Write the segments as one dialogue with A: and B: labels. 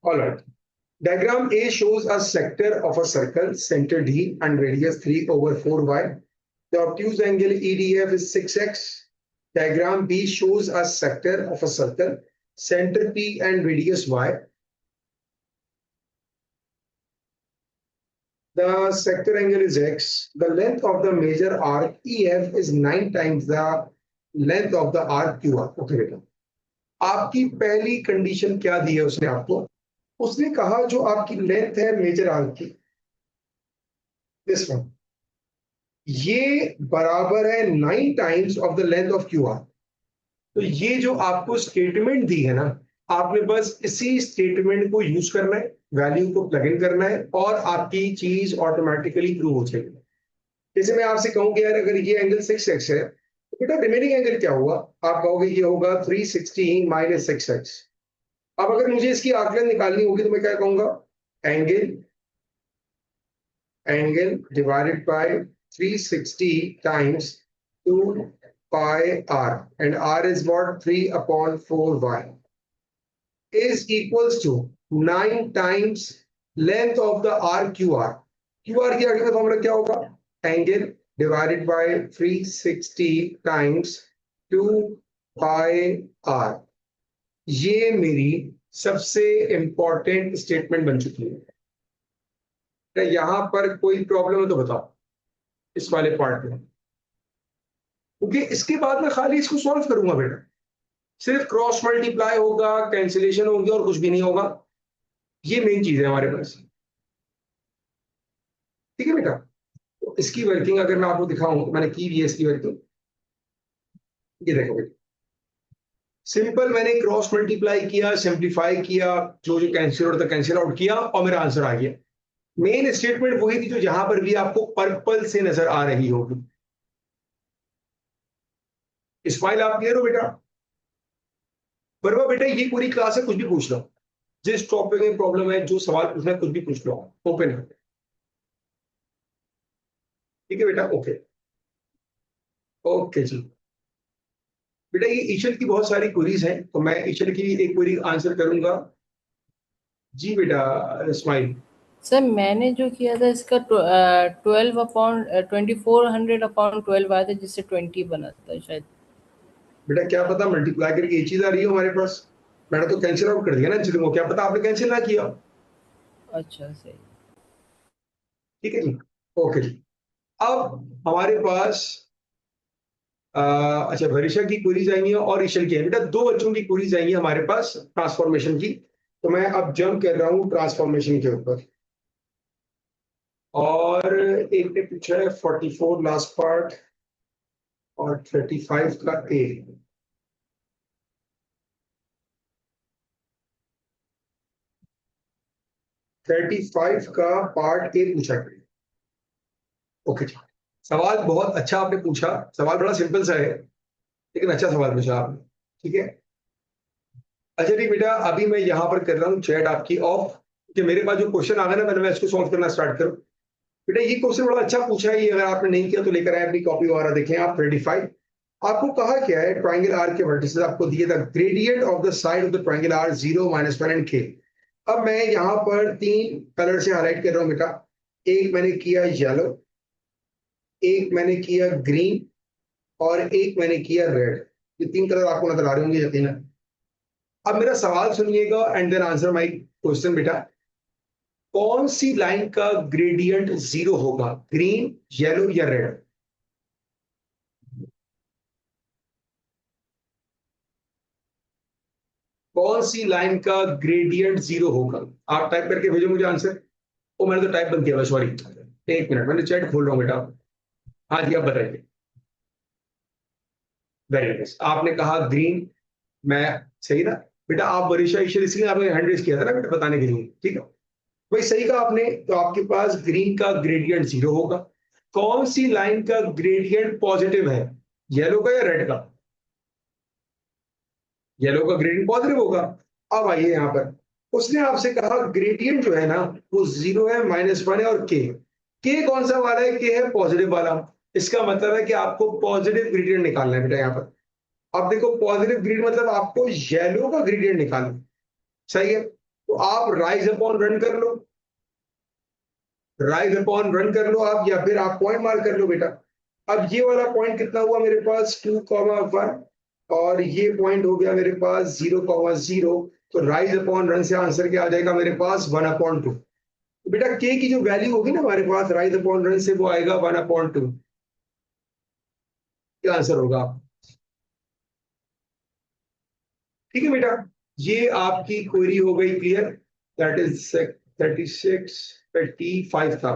A: All right. Diagram A shows a sector of a circle, center D and radius 3/4y. The obtuse angle EDF is 6x. Diagram B shows a sector of a circle, center P and radius y. The sector angle is x. The length of the major arc EF is 9 times the length of the arc QR. Okay बेटा, आपकी पहली condition क्या दी है उसने आपको? उसने कहा जो आपकी लेंथ है मेजर आर्क की, दिस वन, ये बराबर है 9 times of the length of Q R. तो ये जो आपको स्टेटमेंट दी है ना, आपने बस इसी स्टेटमेंट को यूज करना है, वैल्यू को प्लग इन करना है और आपकी चीज ऑटोमेटिकली प्रूव हो जाएगी। जैसे मैं आपसे कहूँ कि यार अगर ये एंगल 6x है तो बेटा रिमेनिंग एंगल क्या हुआ? आप कहोगे ये होगा 360 माइनस 6x। अब अगर मुझे इसकी आकलन निकालनी होगी तो मैं क्या कहूंगा? Angle divided by 360 times 2 pi r, and r is what? 3/4y is equals to 9 times length of the RQR। QR की आगे का फॉर्मूला क्या होगा? Angle divided by 360 times 2 pi r। ये मेरी सबसे इंपॉर्टेंट स्टेटमेंट बन चुकी है। यहां पर कोई प्रॉब्लम है तो बताओ इस वाले पार्ट में, क्योंकि इसके बाद मैं खाली इसको सॉल्व करूंगा बेटा, सिर्फ क्रॉस मल्टीप्लाई होगा, कैंसिलेशन होगी और कुछ भी नहीं होगा। ये मेन चीज है हमारे पास। ठीक है बेटा, तो इसकी वर्किंग अगर मैं आपको दिखाऊं तो मैंने की भी है इसकी वर्किंग। ये देखो बेटा, सिंपल मैंने क्रॉस मल्टीप्लाई किया, सिंप्लीफाई किया, जो जो कैंसिल होता कैंसिल आउट किया और मेरा आंसर आ गया। मेन स्टेटमेंट वही थी जो जहां पर भी आपको पर्पल से नजर आ रही होगी। स्माइल आप क्लियर हो बेटा? बरवा बेटा ये पूरी क्लास है, कुछ भी पूछ लो, जिस टॉपिक में प्रॉब्लम है, जो सवाल पूछना है कुछ भी पूछ लो, ओपन है। ठीक है बेटा, ओके ओके जी। बेटा ये ईशल की बहुत सारी क्वेरीज हैं, तो मैं ईशल की एक क्वेरी आंसर करूंगा। जी बेटा स्माइल।
B: सर मैंने जो किया था इसका 2400/12 आया था, जिससे 20 बना था शायद।
A: बेटा क्या पता मल्टीप्लाई करके ये चीज आ रही हो हमारे पास। मैंने तो कैंसिल आउट कर दिया ना चीजों को, क्या पता आपने कैंसिल ना किया।
B: अच्छा सही।
A: ठीक है जी, ओके जी। अब हमारे पास अच्छा भरिशा की क्वेरीज आएंगी और ईशल की है। बेटा दो बच्चों की क्वेरीज आएंगी हमारे पास ट्रांसफॉर्मेशन की, तो मैं अब जंप कर रहा हूँ ट्रांसफॉर्मेशन के ऊपर। और एक ने पूछा है 44 लास्ट पार्ट और 35 का ए। 35 का पार्ट ए पूछा है। ओके जी, सवाल बहुत अच्छा आपने पूछा, सवाल बड़ा सिंपल सा है लेकिन अच्छा सवाल पूछा आपने। ठीक है, अच्छा जी बेटा अभी मैं यहाँ पर कर रहा हूँ चैट आपकी ऑफ, कि मेरे पास जो क्वेश्चन आ गया ना, मैंने मैं इसको सॉल्व करना स्टार्ट करूँ। बेटा ये क्वेश्चन बड़ा अच्छा पूछा है, ये अगर आपने नहीं किया तो लेकर आए अपनी कॉपी वगैरह देखें आप। 35 आपको कहा क्या है? ट्राइंगल आर के वर्टिसेस आपको दिए, the gradient of the side of the triangle are 0, -1 and k। अब मैं यहाँ पर तीन कलर से हाईलाइट कर रहा हूँ बेटा। एक मैंने किया येलो, एक मैंने किया ग्रीन और एक मैंने किया रेड। ये तीन कलर आपको नजर आ रहे होंगे यकीनन। अब मेरा सवाल सुनिएगा and then answer my question बेटा। कौन सी लाइन का ग्रेडियंट 0 होगा? ग्रीन, येलो या रेड? कौन सी लाइन का ग्रेडियंट 0 होगा? आप टाइप करके भेजो मुझे आंसर। ओ मैंने तो टाइप बंद किया, सॉरी, एक मिनट मैंने चैट खोल रहा हूँ बेटा। हाँ जी, आप बताइए। वेरी नाइस, आपने कहा ग्रीन। मैं सही ना बेटा? आप बरिशा ईश्वर इसलिए आपने हैंड रेज किया था ना बेटा बताने के लिए, ठीक है भाई, सही कहा आपने। तो आपके पास ग्रीन का ग्रेडियंट 0 होगा। कौन सी लाइन का ग्रेडियंट पॉजिटिव है? येलो का या रेड का? येलो का ग्रेडियंट पॉजिटिव होगा। अब आइए यहाँ पर, उसने आपसे कहा ग्रेडियंट जो है ना वो 0 है, -1 है और के कौन सा वाला है? के है पॉजिटिव वाला। इसका मतलब है कि आपको पॉजिटिव ग्रेडियंट निकालना है बेटा यहाँ पर। अब देखो पॉजिटिव ग्रेडियंट मतलब आपको येलो का ग्रेडियंट निकालना है, सही है। तो आप राइज अपॉन रन कर लो, राइज अपॉन रन कर लो आप, या फिर आप पॉइंट मार्क कर लो बेटा। अब ये वाला पॉइंट कितना हुआ मेरे पास 2,1, और ये पॉइंट हो गया मेरे पास 0,0। तो राइज अपॉन रन से आंसर क्या आ जाएगा मेरे पास 1/2। तो बेटा के की जो वैल्यू होगी ना हमारे पास राइज अपॉन रन से, वो आएगा 1/2। क्या आंसर होगा? ठीक है बेटा, ये आपकी क्वेरी हो गई क्लियर। दैट इज 36 35 था।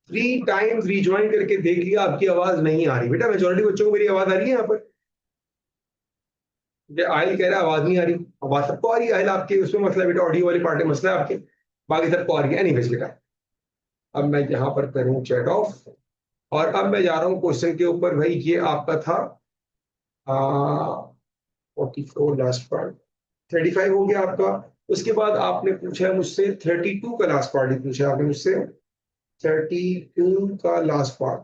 A: 3 टाइम्स रिज्वाइन करके देख लिया, आपकी आवाज नहीं आ रही बेटा। मेजोरिटी बच्चों को मेरी आवाज आ रही है यहाँ पर। ये आयल कह रहा है आवाज नहीं आ रही, आवाज सबको आ रही है। आयल आपके उसमें मसला है बेटा, ऑडियो वाली पार्ट में मसला है आपके, बाकी सबको आ रही है। एनीवेज बेटा, अब मैं यहाँ पर करूँ चैट ऑफ, और अब मैं जा रहा हूँ क्वेश्चन के ऊपर। भाई ये आपका था 44 लास्ट पार्ट, 35 हो गया आपका। उसके बाद आपने पूछा है मुझसे 32 का लास्ट पार्ट ही पूछा है आपने मुझसे, 32 का लास्ट पार्ट।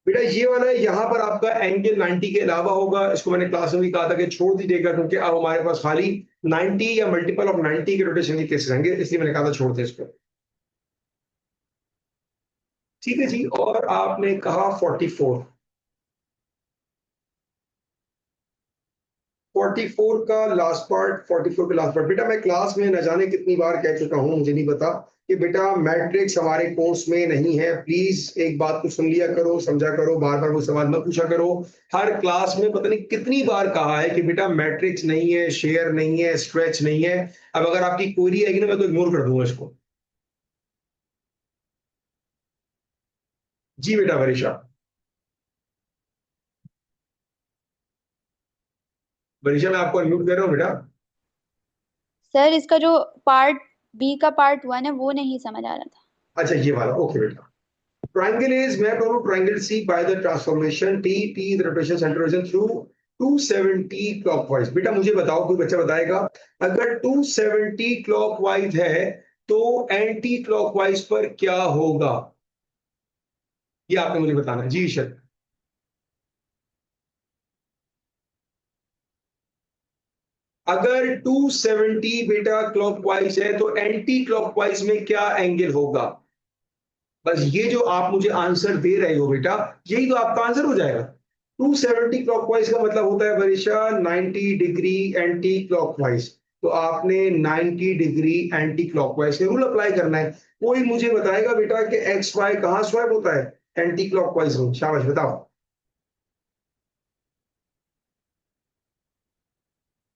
A: बेटा ये वाला है, यहाँ पर आपका एंगल 90 के अलावा होगा। इसको मैंने क्लास में भी कहा था कि छोड़ दीजिएगा, क्योंकि अब हमारे पास खाली 90 या मल्टीपल ऑफ 90 के रोटेशन के केसेस रहेंगे, इसलिए मैंने कहा था छोड़ दे इसको। ठीक है जी, और आपने कहा 44, 44 का लास्ट पार्ट, 44 का लास्ट पार्ट। बेटा मैं क्लास में न जाने कितनी बार कह चुका हूं, मुझे नहीं पता, कि बेटा मैट्रिक्स हमारे कोर्स में नहीं है। प्लीज एक बात को सुन लिया करो, समझा करो, बार बार वो सवाल मत पूछा करो। हर क्लास में पता नहीं कितनी बार कहा है कि बेटा मैट्रिक्स नहीं है, शेयर नहीं है, स्ट्रेच नहीं है। अब अगर आपकी क्वेरी आएगी ना, मैं तो इग्नोर कर दूंगा इसको। जी बेटा वरीशा, वरीशा मैं आपको अनम्यूट कर रहा हूँ बेटा।
C: सर इसका जो पार्ट बी का पार्ट 1 है वो नहीं समझ आ रहा था।
A: अच्छा ये वाला, ओके बेटा। Triangle is mapped onto triangle C by the transformation T. T is the rotation center rotation through 270 clockwise। बेटा मुझे बताओ, कोई बच्चा बताएगा, अगर 270 क्लॉकवाइज है तो एंटी क्लॉकवाइज पर क्या होगा? ये आपने मुझे बताना है। जी ईशर, अगर 270 बेटा क्लॉकवाइज है तो एंटी क्लॉकवाइज में क्या एंगल होगा? बस ये जो आप मुझे आंसर दे रहे हो बेटा, यही तो आपका आंसर हो जाएगा। 270 क्लॉकवाइज का मतलब होता है परीक्षा 90 डिग्री एंटी क्लॉकवाइज। तो आपने 90 डिग्री एंटी क्लॉकवाइज के रूल अप्लाई करना है। कोई मुझे बताएगा बेटा कि एक्स वाई कहाँ स्वैप होता है एंटी क्लॉकवाइज में? शाबाश बताओ,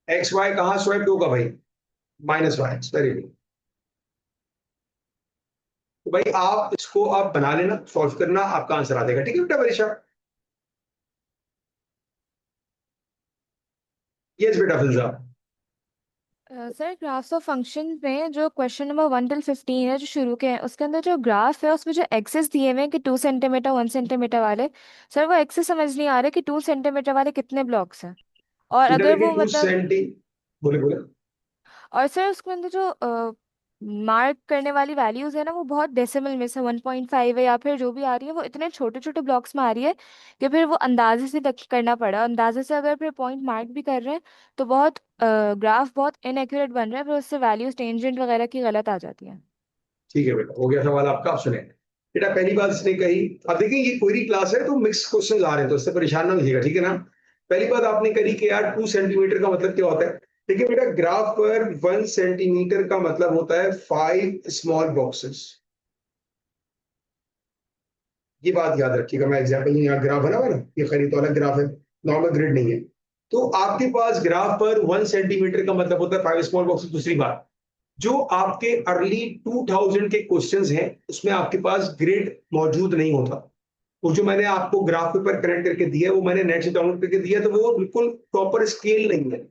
A: एक्स वाई कहाँ स्वैप होगा भाई? -y, very good. तो भाई आप इसको आप बना लेना, सॉल्व करना, आपका आंसर आ जाएगा। ठीक है बेटा परीक्षा? यस बेटा फिजा।
D: सर ग्राफ्स ऑफ फंक्शन में जो क्वेश्चन नंबर 1 till 15 है जो शुरू के हैं, उसके अंदर जो ग्राफ है उसमें जो एक्सेस दिए हुए हैं कि 2 सेंटीमीटर 1 सेंटीमीटर वाले, सर वो एक्सेस समझ नहीं आ रहे कि 2 सेंटीमीटर वाले कितने ब्लॉक्स हैं। और
A: बेटा
D: अगर
A: देखिए
D: वो
A: 2
D: मतलब,
A: सेंटी, बोले बोले।
D: और सर उसके अंदर जो मार्क करने वाली वैल्यूज है ना, वो बहुत डेसिमल में से 1.5 है या फिर जो भी आ रही है वो इतने छोटे छोटे ब्लॉक्स में आ रही है कि फिर वो अंदाजे से करना पड़ा। अंदाजे से अगर फिर पॉइंट मार्क भी कर रहे हैं तो बहुत ग्राफ बहुत इनएक्यूरेट बन रहा है, फिर उससे वैल्यूज टेंजेंट वगैरह की गलत आ जाती है।
A: ठीक है बेटा, हो गया सवाल आपका। आप सुने बेटा, पहली बात इसने कही, अब देखिए ये क्वेरी क्लास है तो मिक्स क्वेश्चन आ रहे हैं, तो इससे परेशान ना होइएगा, ठीक है ना। पहली बात आपने करी कि यार 2 सेंटीमीटर का मतलब क्या होता है। देखिए बेटा, ग्राफ पर 1 सेंटीमीटर का मतलब होता है 5 स्मॉल बॉक्सेस। ये बात याद रखिएगा। मैं एग्जाम्पल यहाँ ग्राफ बना हुआ है ना, ये खरीद वाला ग्राफ है, नॉर्मल ग्रिड नहीं है। तो आपके पास ग्राफ पर 1 सेंटीमीटर का मतलब होता है 5 स्मॉल बॉक्सेस। दूसरी बात, जो आपके अर्ली 2000 के क्वेश्चंस हैं उसमें आपके पास ग्रिड मौजूद नहीं होता। वो जो मैंने आपको ग्राफ पेपर कनेक्ट करके दिया है वो मैंने नेट से डाउनलोड करके दिया है, तो वो बिल्कुल प्रॉपर स्केल नहीं है।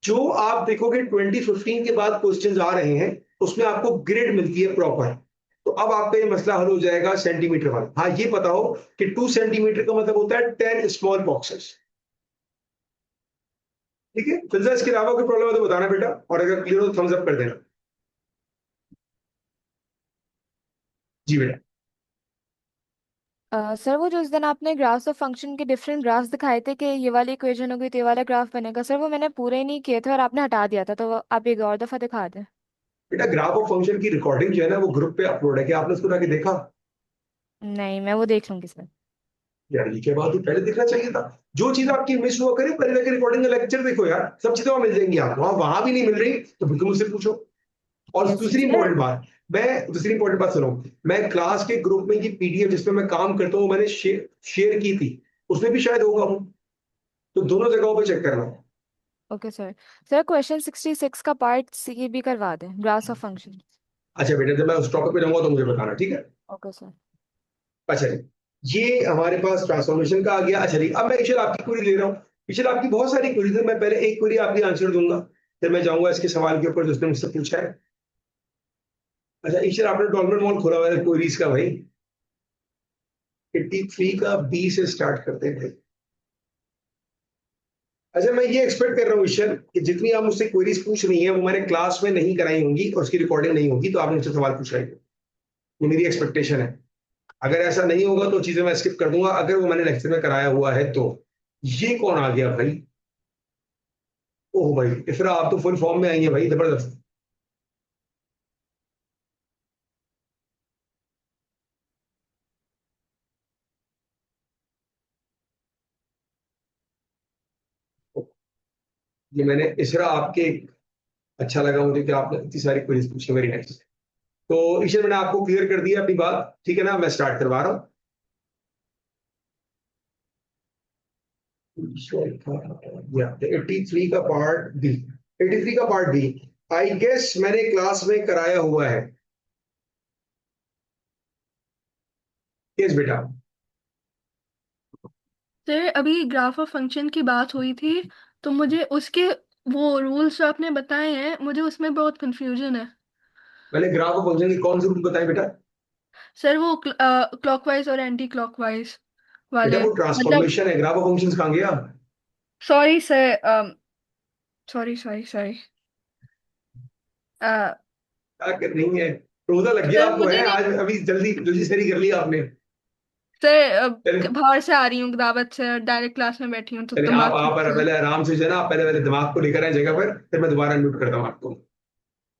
A: जो आप देखोगे 2015 के बाद क्वेश्चंस आ रहे हैं उसमें आपको ग्रिड मिलती है प्रॉपर। तो अब आपका ये मसला हल हो जाएगा सेंटीमीटर वाला। हाँ ये पता हो कि 2 सेंटीमीटर का मतलब होता है 10 स्मॉल बॉक्सेस। ठीक है, फिर इसके अलावा कोई प्रॉब्लम है तो बताना बेटा, और अगर क्लियर हो तो थम्स अप कर देना। जी बेटा।
D: सर वो जो उस दिन आपने ग्राफ्स ऑफ फंक्शन के डिफरेंट ग्राफ्स दिखाए थे कि ये वाली इक्वेशन होगी तो ये वाला ग्राफ बनेगा, सर वो मैंने पूरे ही नहीं किए थे और आपने हटा दिया था, तो आप एक और दफ़ा दिखा दें।
A: बेटा ग्राफ ऑफ फंक्शन की रिकॉर्डिंग जो है ना वो ग्रुप पे अपलोड है, क्या आपने उसको जाके देखा?
D: नहीं, मैं वो देख लूंगी सर।
A: यार ये क्या बात है, पहले देखना चाहिए था। जो चीज आपकी मिस हुआ करे पहले जाके रिकॉर्डिंग का लेक्चर देखो यार, सब चीजें वहां मिल जाएंगी आपको। वहां भी नहीं मिल रही तो बिल्कुल मुझसे पूछो। और
D: यस
A: दूसरी
D: सर।
A: इंपॉर्टेंट बात, मैं दूसरी इंपॉर्टेंट बात सुनो, मैं क्लास के ग्रुप में की पीडीएफ जिसमें मैं काम करता हूँ मैंने शेयर की थी, उसमें भी शायद होगा वो, तो दोनों जगहों पे चेक करना।
D: Okay sir. सर क्वेश्चन 66 का पार्ट सी भी करवा दें, ग्राफ्स ऑफ फंक्शन।
A: अच्छा बेटा जब मैं उस टॉपिक पे जाऊंगा तो मुझे बताना, ठीक है?
D: Okay sir.
A: अच्छा जी, ये हमारे पास ट्रांसफॉर्मेशन का आ गया। अच्छा जी, अब मैं ईशल आपकी क्वेरी ले रहा हूँ। ईशल आपकी बहुत सारी क्वेरीज है, मैं पहले एक क्वेरी आपकी आंसर दूंगा, फिर मैं जाऊंगा इसके सवाल के ऊपर जिसने मुझसे पूछा है। अच्छा ईशल आपने डॉल्मेट मॉल खोला हुआ है क्वेरीज का भाई, 83 का बी से स्टार्ट करते हैं भाई। अच्छा मैं ये एक्सपेक्ट कर रहा हूँ ईशल कि जितनी आप मुझसे क्वेरीज पूछ रही हैं वो मैंने क्लास में नहीं कराई होंगी और उसकी रिकॉर्डिंग नहीं होगी, तो आपने मुझसे सवाल पूछा है, ये मेरी एक्सपेक्टेशन है। अगर ऐसा नहीं होगा तो चीजें मैं स्किप कर दूंगा, अगर वो मैंने लेक्चर में कराया हुआ है तो। ये कौन आ गया भाई? ओह भाई इफरा आप तो फुल फॉर्म में आई है भाई, जबरदस्त। ये मैंने इसरा आपके, अच्छा लगा मुझे कि आपने इतनी सारी क्वेरीज पूछी, वेरी नाइस। तो ईशर मैंने आपको क्लियर कर दिया अपनी बात, ठीक है ना? मैं स्टार्ट करवा रहा हूँ। 83 का पार्ट बी, 83 का पार्ट बी आई गेस मैंने क्लास में कराया हुआ है। यस बेटा।
E: सर अभी ग्राफ ऑफ फंक्शन की बात हुई थी, तो मुझे उसके वो रूल्स जो आपने बताए हैं मुझे उसमें बहुत कंफ्यूजन है।
A: मैंने ग्राफ ऑफ फंक्शन के कौन से रूल बताए बेटा?
E: सर वो क्लॉकवाइज और एंटी क्लॉकवाइज
A: बेटा
E: वाले,
A: वो
E: मतलब
A: ट्रांसफॉर्मेशन है, ग्राफ ऑफ फंक्शंस कहाँ गया?
E: Sorry sir, sorry sorry sorry
A: क्या कर रही है? रोजा लग गया
E: सर
A: आपको
E: मुझे
A: है
E: नहीं।
A: आज, अभी जल्दी जल्दी सही कर लिया आपने।
E: सर
A: चले
E: बाहर से आ रही हूँ दावत से, डायरेक्ट क्लास में बैठी हूँ तो
A: चले
E: दिमाग
A: आप
E: से।
A: पहले आराम से जो है ना, आप पहले पहले दिमाग को लेकर आए जगह पर, फिर मैं दोबारा म्यूट करता हूँ आपको।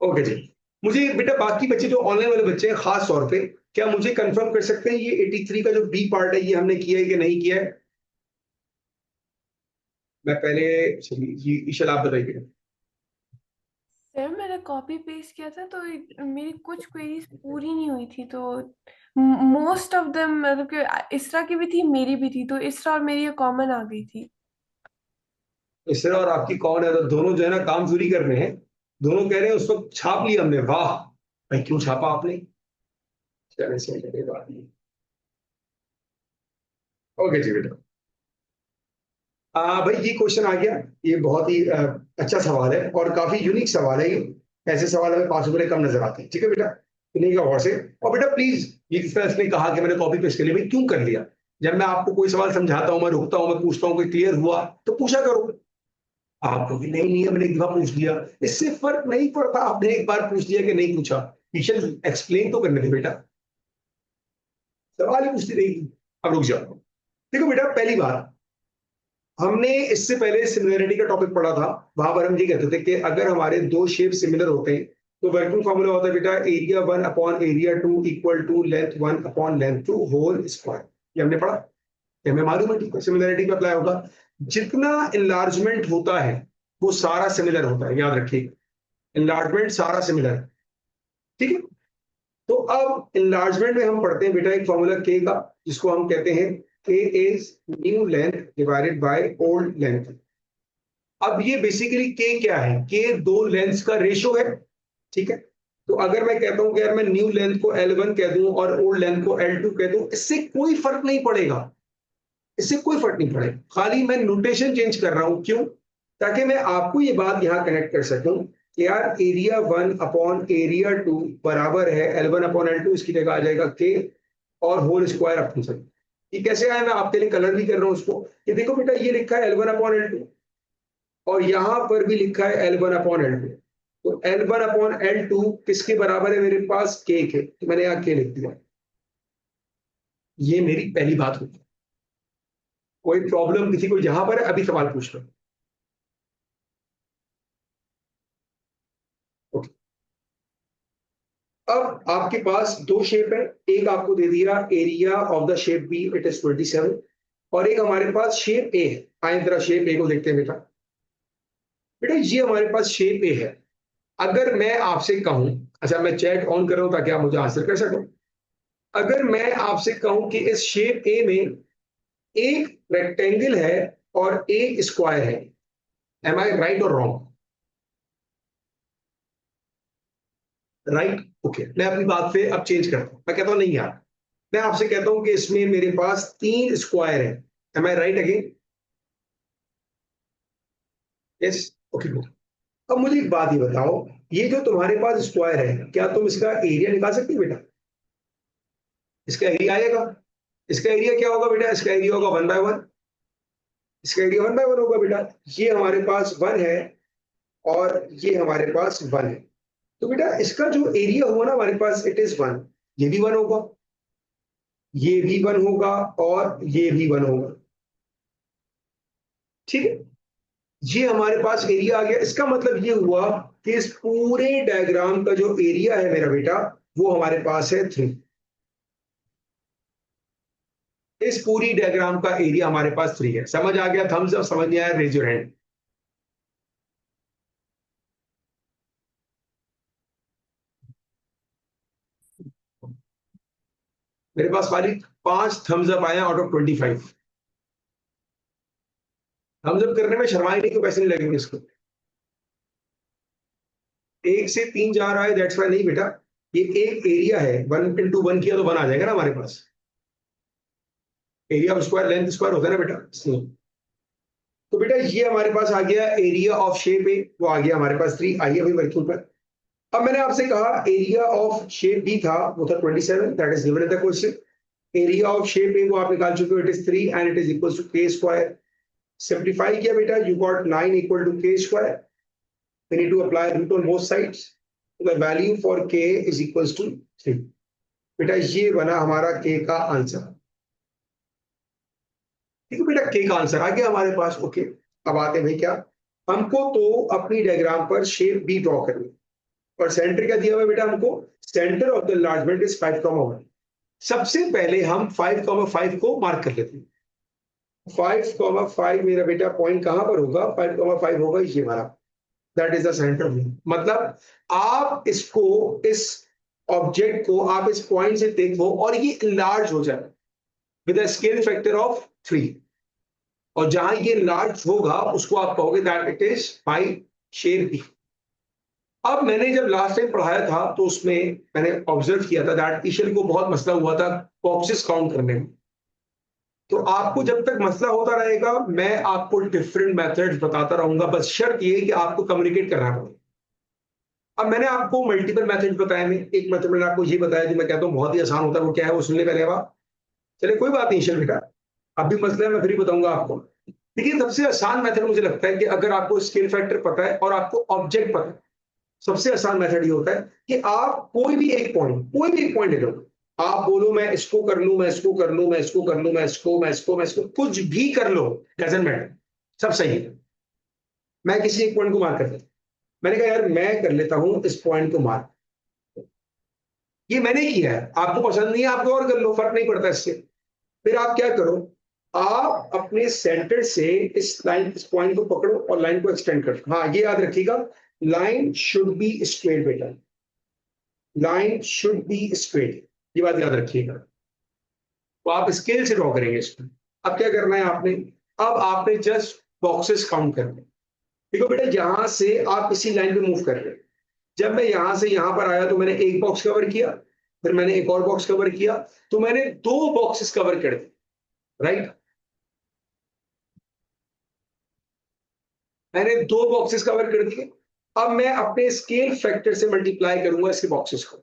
A: ओके जी। मुझे बेटा बाकी बच्चे जो ऑनलाइन वाले बच्चे हैं खास तौर पे, क्या मुझे कंफर्म कर सकते हैं ये 83 का जो बी पार्ट है ये हमने किया है कि नहीं किया है? मैं पहले, चलिए ये ईशल आप बताइए।
F: सर मैंने कॉपी पेस्ट किया था तो मेरी कुछ क्वेरीज पूरी नहीं हुई थी, तो मोस्ट ऑफ देम मतलब कि इसरा की भी थी मेरी भी थी, तो इसरा और मेरी कॉमन आ गई थी।
A: इसरा और आपकी कौन है? तो दोनों जो है ना काम चोरी कर रहे हैं, दोनों कह रहे हैं उस वक्त छाप लिया हमने। वाह भाई, क्यों छापा आपने? चले से बात नहीं। ओके जी बेटा। भाई ये क्वेश्चन आ गया, ये बहुत ही अच्छा सवाल है और काफी यूनिक सवाल है ये। ऐसे सवाल हमें पॉसिबल कम नजर आते हैं, ठीक है बेटा? सुनिए गौर से। और बेटा प्लीज, ये किस तरह इसने कहा कि मैंने कॉपी पेस्ट कर लिया, भाई क्यों कर लिया? जब मैं आपको कोई सवाल समझाता हूँ, मैं रुकता हूँ, मैं पूछता हूँ कोई क्लियर हुआ तो पूछा करो। आपको भी नहीं नहीं है, मैंने एक दफा पूछ लिया, इससे फर्क नहीं पड़ता आपने एक बार पूछ लिया कि नहीं पूछा। टीचर एक्सप्लेन तो करने थे बेटा, सवाल ही पूछती रहेगी। अब रुक जाओ। देखो बेटा पहली बात, हमने इससे पहले सिमिलरिटी का टॉपिक पढ़ा था, वहां पर हम ये कहते थे कि अगर हमारे दो शेप सिमिलर होते हैं तो वर्किंग फॉर्मूला होता है बेटा area 1 upon area 2 equal to length 1 upon length 2 whole square. ये हमने पढ़ा, ये हमें मालूम है, ठीक है? सिमिलरिटी पे अप्लाई होगा, जितना इनलार्जमेंट होता है वो सारा सिमिलर होता है, याद रखिए इनलार्जमेंट सारा सिमिलर है, ठीक है? तो अब इनलार्जमेंट में हम पढ़ते हैं बेटा एक फॉर्मूला के का, जिसको हम कहते हैं k is new length divided by old length. अब ये बेसिकली k क्या है? k दो लेंथ्स का रेशो है, ठीक है? तो अगर मैं कहता हूं कि यार मैं न्यू लेंथ को L1 कह दूं और ओल्ड लेंथ को L2 कह दूं, इससे कोई फर्क नहीं पड़ेगा, इससे कोई फर्क नहीं पड़ेगा, खाली मैं नोटेशन चेंज कर रहा हूं। क्यों? ताकि मैं आपको ये बात यहां कनेक्ट कर सकूं कि यार एरिया 1 अपॉन एरिया 2 बराबर है L1 अपॉन L2, इसकी जगह आ जाएगा k और होल स्क्वायर अपनी सब। ये कैसे आया? मैं आपके लिए कलर भी कर रहा हूं उसको। ये देखो बेटा ये लिखा है L1 अपॉन L2 और यहां पर भी लिखा है L1 अपॉन L2। तो L1 अपॉन L2 किसके बराबर है मेरे पास? k के, तो मैंने यहाँ k लिख दिया। ये मेरी पहली बात होगी। कोई प्रॉब्लम किसी को यहां पर है, अभी सवाल पूछ लो। ओके, अब आपके पास दो शेप है, एक आपको दे दिया area of the shape B, it is 27, और एक हमारे पास शेप ए है। आए जरा शेप ए को देखते हैं बेटा। बेटा ये हमारे पास शेप ए है। अगर मैं आपसे कहूं, अच्छा मैं चैट ऑन कर रहा हूं ताकि आप मुझे आंसर कर सको। अगर मैं आपसे कहूं कि इस शेप ए में एक रेक्टेंगल है और एक स्क्वायर है, एम आई राइट और रॉन्ग? राइट। ओके, मैं अपनी बात से अब चेंज करता हूं, मैं कहता हूं नहीं यार, मैं आपसे कहता हूं कि इसमें मेरे पास 3 स्क्वायर है, am I right again? Yes. Okay good. अब मुझे एक बात ये बताओ, ये जो तुम्हारे पास स्क्वायर है, क्या तुम इसका एरिया निकाल सकती हो बेटा? इसका एरिया आएगा। इसका एरिया क्या होगा बेटा? इसका एरिया होगा 1/1। इसका एरिया 1/1 होगा बेटा। ये हमारे पास 1 है और ये हमारे पास 1 है, तो बेटा इसका जो एरिया हुआ ना हमारे पास, इट इज 1। ये भी 1 होगा, ये भी 1 होगा और ये भी 1 होगा। ठीक है, ये हमारे पास एरिया आ गया। इसका मतलब ये हुआ कि इस पूरे डायग्राम का जो एरिया है मेरा बेटा, वो हमारे पास है 3। इस पूरी डायग्राम का एरिया हमारे पास 3 है। समझ आ गया? Thumbs up. समझ नहीं आया रेज योर हैंड। मेरे पास खाली 5 थम्स अप आए आउट ऑफ 25। थम्स अप करने में शर्माई नहीं, क्यों पैसे नहीं लगेंगे इसको? 1 से 3 जा रहा है, दैट्स वाई। नहीं बेटा, ये एक एरिया है, 1 into 1 किया तो 1 आ जाएगा ना हमारे पास। Area of square length square होता है ना बेटा, इसलिए। तो बेटा ये हमारे पास आ गया एरिया ऑफ शेप ए, वो आ गया हमारे पास 3। आइए अभी वर्किंग पर। अब मैंने आपसे कहा एरिया ऑफ शेप बी था, वो था 27, that is given in the question. Area of shape A वो आप निकाल चुके हो, it is 3 and it is equal to K square. Simplify किया बेटा, you got 9 equal to K square. We need to apply root on both sides. The value for k is equals to 3. बेटा ये बना हमारा k का answer. ठीक है बेटा, k का आंसर आ गया हमारे पास। ओके, अब आते हैं भाई क्या, हमको तो अपनी डायग्राम पर शेप बी ड्रॉ करनी, और सेंटर क्या दिया हुआ है बेटा हमको? Centre of the enlargement is 5,1। सबसे पहले हम 5,5 को मार्क कर लेते हैं। 5,5 मेरा बेटा पॉइंट कहां पर होगा? 5,5 होगा ये हमारा, दैट इज द सेंटर। मतलब आप इसको, इस ऑब्जेक्ट को आप इस पॉइंट से देखो और ये लार्ज हो जाए with a scale factor of 3, और जहां ये लार्ज होगा उसको आप कहोगे that it is by shape B. अब मैंने जब लास्ट टाइम पढ़ाया था तो उसमें मैंने ऑब्जर्व किया था दैट ईशल को बहुत मसला हुआ था बॉक्सेस काउंट करने में। तो आपको जब तक मसला होता रहेगा मैं आपको डिफरेंट मेथड्स बताता रहूंगा, बस शर्त ये कि आपको कम्युनिकेट करना पड़ेगा। अब मैंने आपको मल्टीपल मेथड्स बताए हैं, एक मेथड मैंने आपको ये बताया जो मैं कहता हूँ बहुत ही आसान होता है, वो क्या है वो सुन ले पहले आप। चलिए कोई बात नहीं ईशल बेटा, अब भी मसला है मैं फिर ही बताऊंगा आपको। देखिए सबसे आसान मेथड मुझे लगता है कि अगर आपको स्केल फैक्टर पता है और आपको ऑब्जेक्ट पता है, सबसे आसान मेथड ये होता है कि आप कोई भी एक पॉइंट ले लो, आप बोलो मैं इसको कर लूं, मैं इसको कर लूं, मैं इसको कर लूं, मैं इसको कुछ भी कर लो, डजंट मैटर, सब सही है। मैं किसी एक पॉइंट को मार्क कर लेता, मैंने कहा यार मैं कर लेता हूं इस पॉइंट को मार्क, ये मैंने किया है, आपको पसंद नहीं है आप और कर लो, फर्क नहीं पड़ता इससे। फिर आप क्या करो, आप अपने सेंटर से इस पॉइंट को पकड़ो और लाइन को एक्सटेंड करो। हाँ ये याद रखिएगा, लाइन शुड बी स्ट्रेट बेटा, लाइन शुड बी स्ट्रेट, ये बात याद रखिएगा। तो आप स्केल से ड्रॉ करेंगे इसको। अब क्या करना है आपने, अब आपने जस्ट बॉक्सेस काउंट करने। देखो बेटा यहां से आप इसी लाइन पे मूव कर रहे हैं, जब मैं यहां से यहां पर आया तो मैंने एक बॉक्स कवर किया, फिर मैंने एक और बॉक्स कवर किया, तो मैंने 2 बॉक्सेस कवर कर दिए, राइट। मैंने 2 बॉक्सेस कवर कर दिए। अब मैं अपने स्केल फैक्टर से मल्टीप्लाई करूंगा इसके बॉक्सेस को,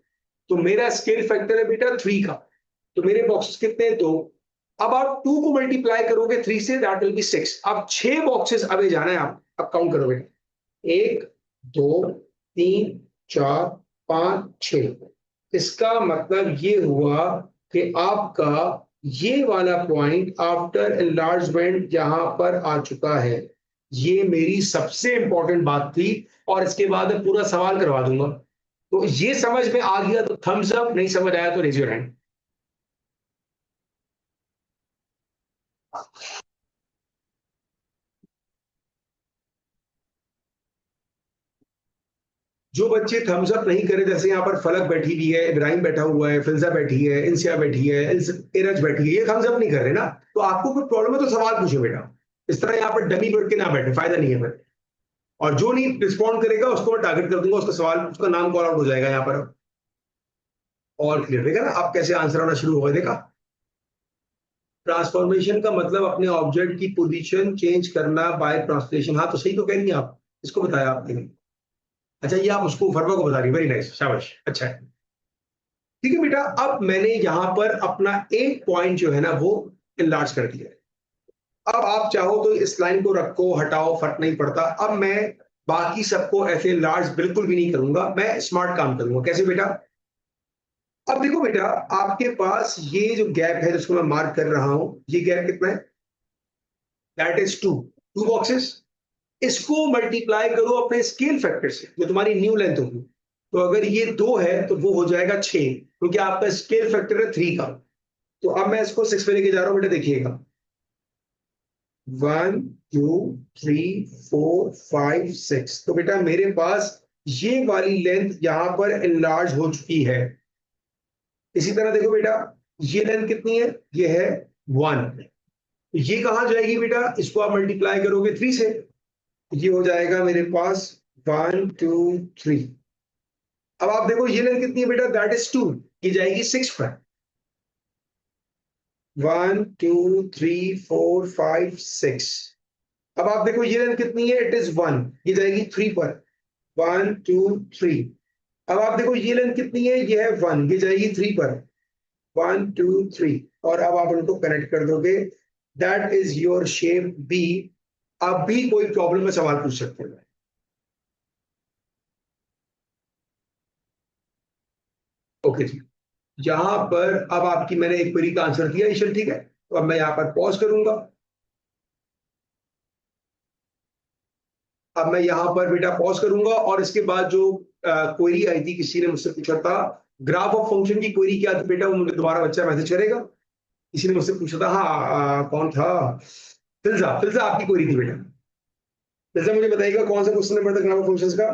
A: तो मेरा स्केल फैक्टर है बेटा 3 का, तो मेरे बॉक्सेस कितने हैं? 2। अब आप 2 को मल्टीप्लाई करोगे 3 से, दैट विल बी 6। अब 6 बॉक्सेस अबे जाना है आप, अब काउंट करोगे 1 2 3 4 5 6। इसका मतलब ये हुआ कि आपका ये वाला पॉइंट आफ्टर एनलार्जमेंट यहां पर आ चुका है। ये मेरी सबसे इंपॉर्टेंट बात थी, और इसके बाद मैं पूरा सवाल करवा दूंगा। तो ये समझ में आ गया तो थम्स अप, नहीं समझ आया तो रेज योर हैंड। जो बच्चे थम्स अप नहीं करे, जैसे यहाँ पर फलक बैठी हुई है, इब्राहिम बैठा हुआ है, फिल्जा बैठी है, इंसिया बैठी है, इरज बैठी है, ये थम्स अप नहीं कर रहे ना, तो आपको कोई प्रॉब्लम है तो सवाल पूछो बेटा। इस तरह यहाँ पर डमी बैठ के ना बैठे, फायदा नहीं है फिर। और जो नहीं रिस्पॉन्ड करेगा उसको मैं टारगेट कर दूंगा, उसका सवाल, उसका नाम कॉल आउट हो जाएगा यहाँ पर। और क्लियर देखा ना अब कैसे आंसर आना शुरू होगा, देखा। ट्रांसफॉर्मेशन का मतलब अपने ऑब्जेक्ट की पोजीशन चेंज करना बाय ट्रांसलेशन। हाँ तो सही तो कह रही हैं आप, इसको बताया आपने। अच्छा ये आप उसको फरवा को बता रही, वेरी नाइस, शाबाश, अच्छा है। ठीक है बेटा, अब मैंने यहां पर अपना एक पॉइंट जो है ना वो इनलार्ज कर दिया है। अब आप चाहो तो इस लाइन को रखो हटाओ, फर्क नहीं पड़ता। अब मैं बाकी सबको ऐसे लार्ज बिल्कुल भी नहीं करूंगा, मैं स्मार्ट काम करूंगा। कैसे बेटा? अब देखो बेटा, आपके पास ये जो गैप है जिसको मैं मार्क कर रहा हूं, ये गैप कितना है? That is 2 boxes. इसको मल्टीप्लाई करो अपने स्केल फैक्टर से, जो तुम्हारी न्यू लेंथ होगी। तो अगर ये 2 है तो वो हो जाएगा 6, क्योंकि आपका स्केल फैक्टर है 3 का। तो अब मैं इसको 6 पे लेके जा रहा हूं बेटा, देखिएगा 1 2 3 4 5 6। तो बेटा मेरे पास ये वाली लेंथ यहां पर इनलार्ज हो चुकी है। इसी तरह देखो बेटा, ये लेंथ कितनी है? ये है 1। ये कहां जाएगी बेटा? इसको आप मल्टीप्लाई करोगे 3 से, ये हो जाएगा मेरे पास 1 2 3। अब आप देखो ये लेंथ कितनी है बेटा? दैट इज 2, ये जाएगी 6 पर। 1 2 3 4 5 6। अब आप देखो ये लेंथ कितनी है? इट इज 1, ये जाएगी 3 पर। 1 2 3। अब आप देखो ये लेंथ कितनी है? ये है 1, ये जाएगी 3 पर। 1 2 3। और अब आप उनको कनेक्ट कर दोगे, that is your shape B. अब भी कोई प्रॉब्लम में सवाल पूछ सकते हैं। ओके जी, यहां पर अब आपकी मैंने एक क्वेरी का आंसर दिया ईशल, ठीक है। तो अब मैं यहां पर पॉज करूंगा। अब मैं यहां पर बेटा पॉज करूंगा, और इसके बाद जो क्वेरी आई थी, किसी ने मुझसे पूछा था ग्राफ ऑफ फंक्शन की क्वेरी क्या थी बेटा, वो मुझे दोबारा बच्चा मैसेज करेगा। किसी ने मुझसे पूछा था, हाँ कौन था? फिल्जा, फिल्जा आपकी क्वेरी थी बेटा। फिल्जा मुझे बताइएगा कौन सा क्वेश्चन नंबर था ग्राफ ऑफ फंक्शंस का?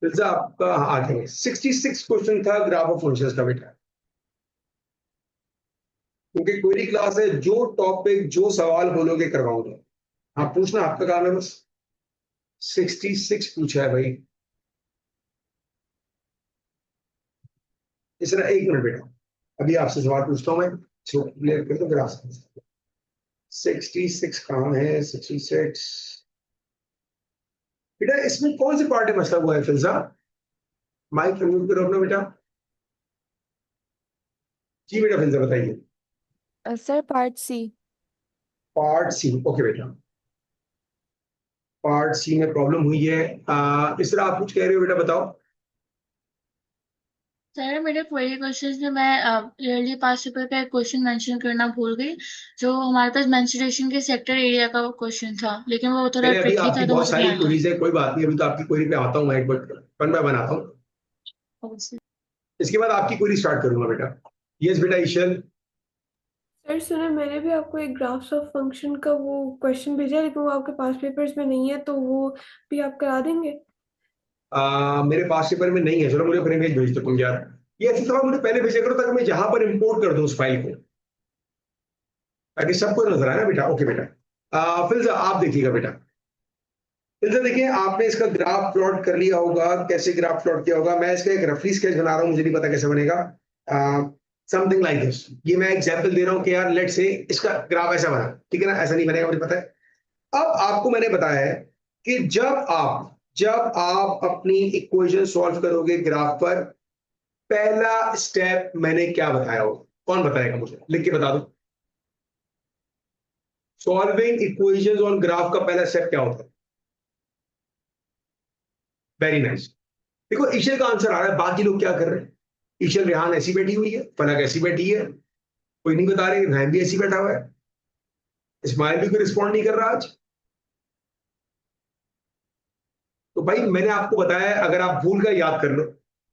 A: फिल्जा आपका आगे 66 क्वेश्चन था ग्राफ ऑफ फंक्शंस का बेटा। क्योंकि क्वेरी क्लास है, जो टॉपिक जो सवाल बोलोगे करवाऊंगा। हाँ पूछना आपका काम है बस। 66 पूछा है भाई। इस तरह, एक मिनट बेटा, अभी आपसे सवाल पूछता हूँ मैं, क्लियर कर दो फिर आप। 66 कहाँ है? 66 बेटा, इसमें कौन से पार्ट में मसला हुआ है? फिल्जा माइक अनम्यूट करो अपना बेटा। जी बेटा फिल्जा बताइए।
D: Sir part C.
A: Part C, okay बेटा। पार्ट सी में प्रॉब्लम हुई है। इस तरह आप कुछ कह रहे हो बेटा, बताओ।
G: सर मेरे क्वेरी क्वेश्चन में मैं ईयरली पास पेपर का एक क्वेश्चन मेंशन करना भूल गई, जो हमारे पास मेंस्ट्रुएशन के सेक्टर एरिया का क्वेश्चन था, लेकिन वो थोड़ा
A: पहले अभी
G: ट्रिकी
A: आपकी
G: था तो
A: बहुत
G: वो
A: सारी
G: ध्यान नहीं
A: क्वेरीज है, कोई बात नहीं, अभी तो आपकी क्वेरी पे आता हूँ मैं, एक बार वन बाय वन आता हूँ।
G: आया।
A: इसके बाद आपकी क्वेरी स्टार्ट करूंगा बेटा। यस बेटा ईशल।
F: सर सुने, मैंने भी आपको एक ग्राफ्स ऑफ फंक्शन का वो क्वेश्चन भेजा है, लेकिन वो आपके पास पेपर्स में नहीं है, तो वो भी आप करा देंगे?
A: मेरे पास पेपर में नहीं है, चलो मुझे फिर इमेज भेज दो तुम यार। ये ऐसी सवाल मुझे पहले भेजा करो, ताकि मैं यहाँ पर इंपोर्ट कर दूं उस फाइल को, ताकि सबको नजर आए ना बेटा। ओके बेटा, फिर आप देखिएगा बेटा। फिर देखिए, आपने इसका ग्राफ प्लॉट कर लिया होगा। कैसे ग्राफ प्लॉट किया होगा? मैं इसका एक रफली स्केच बना रहा हूँ, मुझे नहीं पता कैसे बनेगा। Something like this. ये मैं एग्जांपल दे रहा हूँ कि यार लेट से इसका ग्राफ ऐसा बना, ठीक है ना? ऐसा नहीं बनेगा, मुझे पता है। अब आपको मैंने बताया है कि जब आप अपनी इक्वेशन सॉल्व करोगे ग्राफ पर, पहला स्टेप मैंने क्या बताया होगा? कौन बताएगा? मुझे लिख के बता दो। सॉल्विंग इक्वेशंस ऑन ग्राफ का पहला स्टेप क्या होता है? Very nice. देखो ईशल का आंसर आ रहा है, बाकी लोग क्या कर रहे हैं? ईशल रेहान ऐसी बैठी हुई है, फलक ऐसी बैठी है, कोई नहीं बता रहे, रैम भी ऐसी बैठा हुआ है, इस्माइल भी कोई रिस्पॉन्ड नहीं कर रहा आज। तो भाई मैंने आपको बताया, अगर आप भूल गए याद कर लो,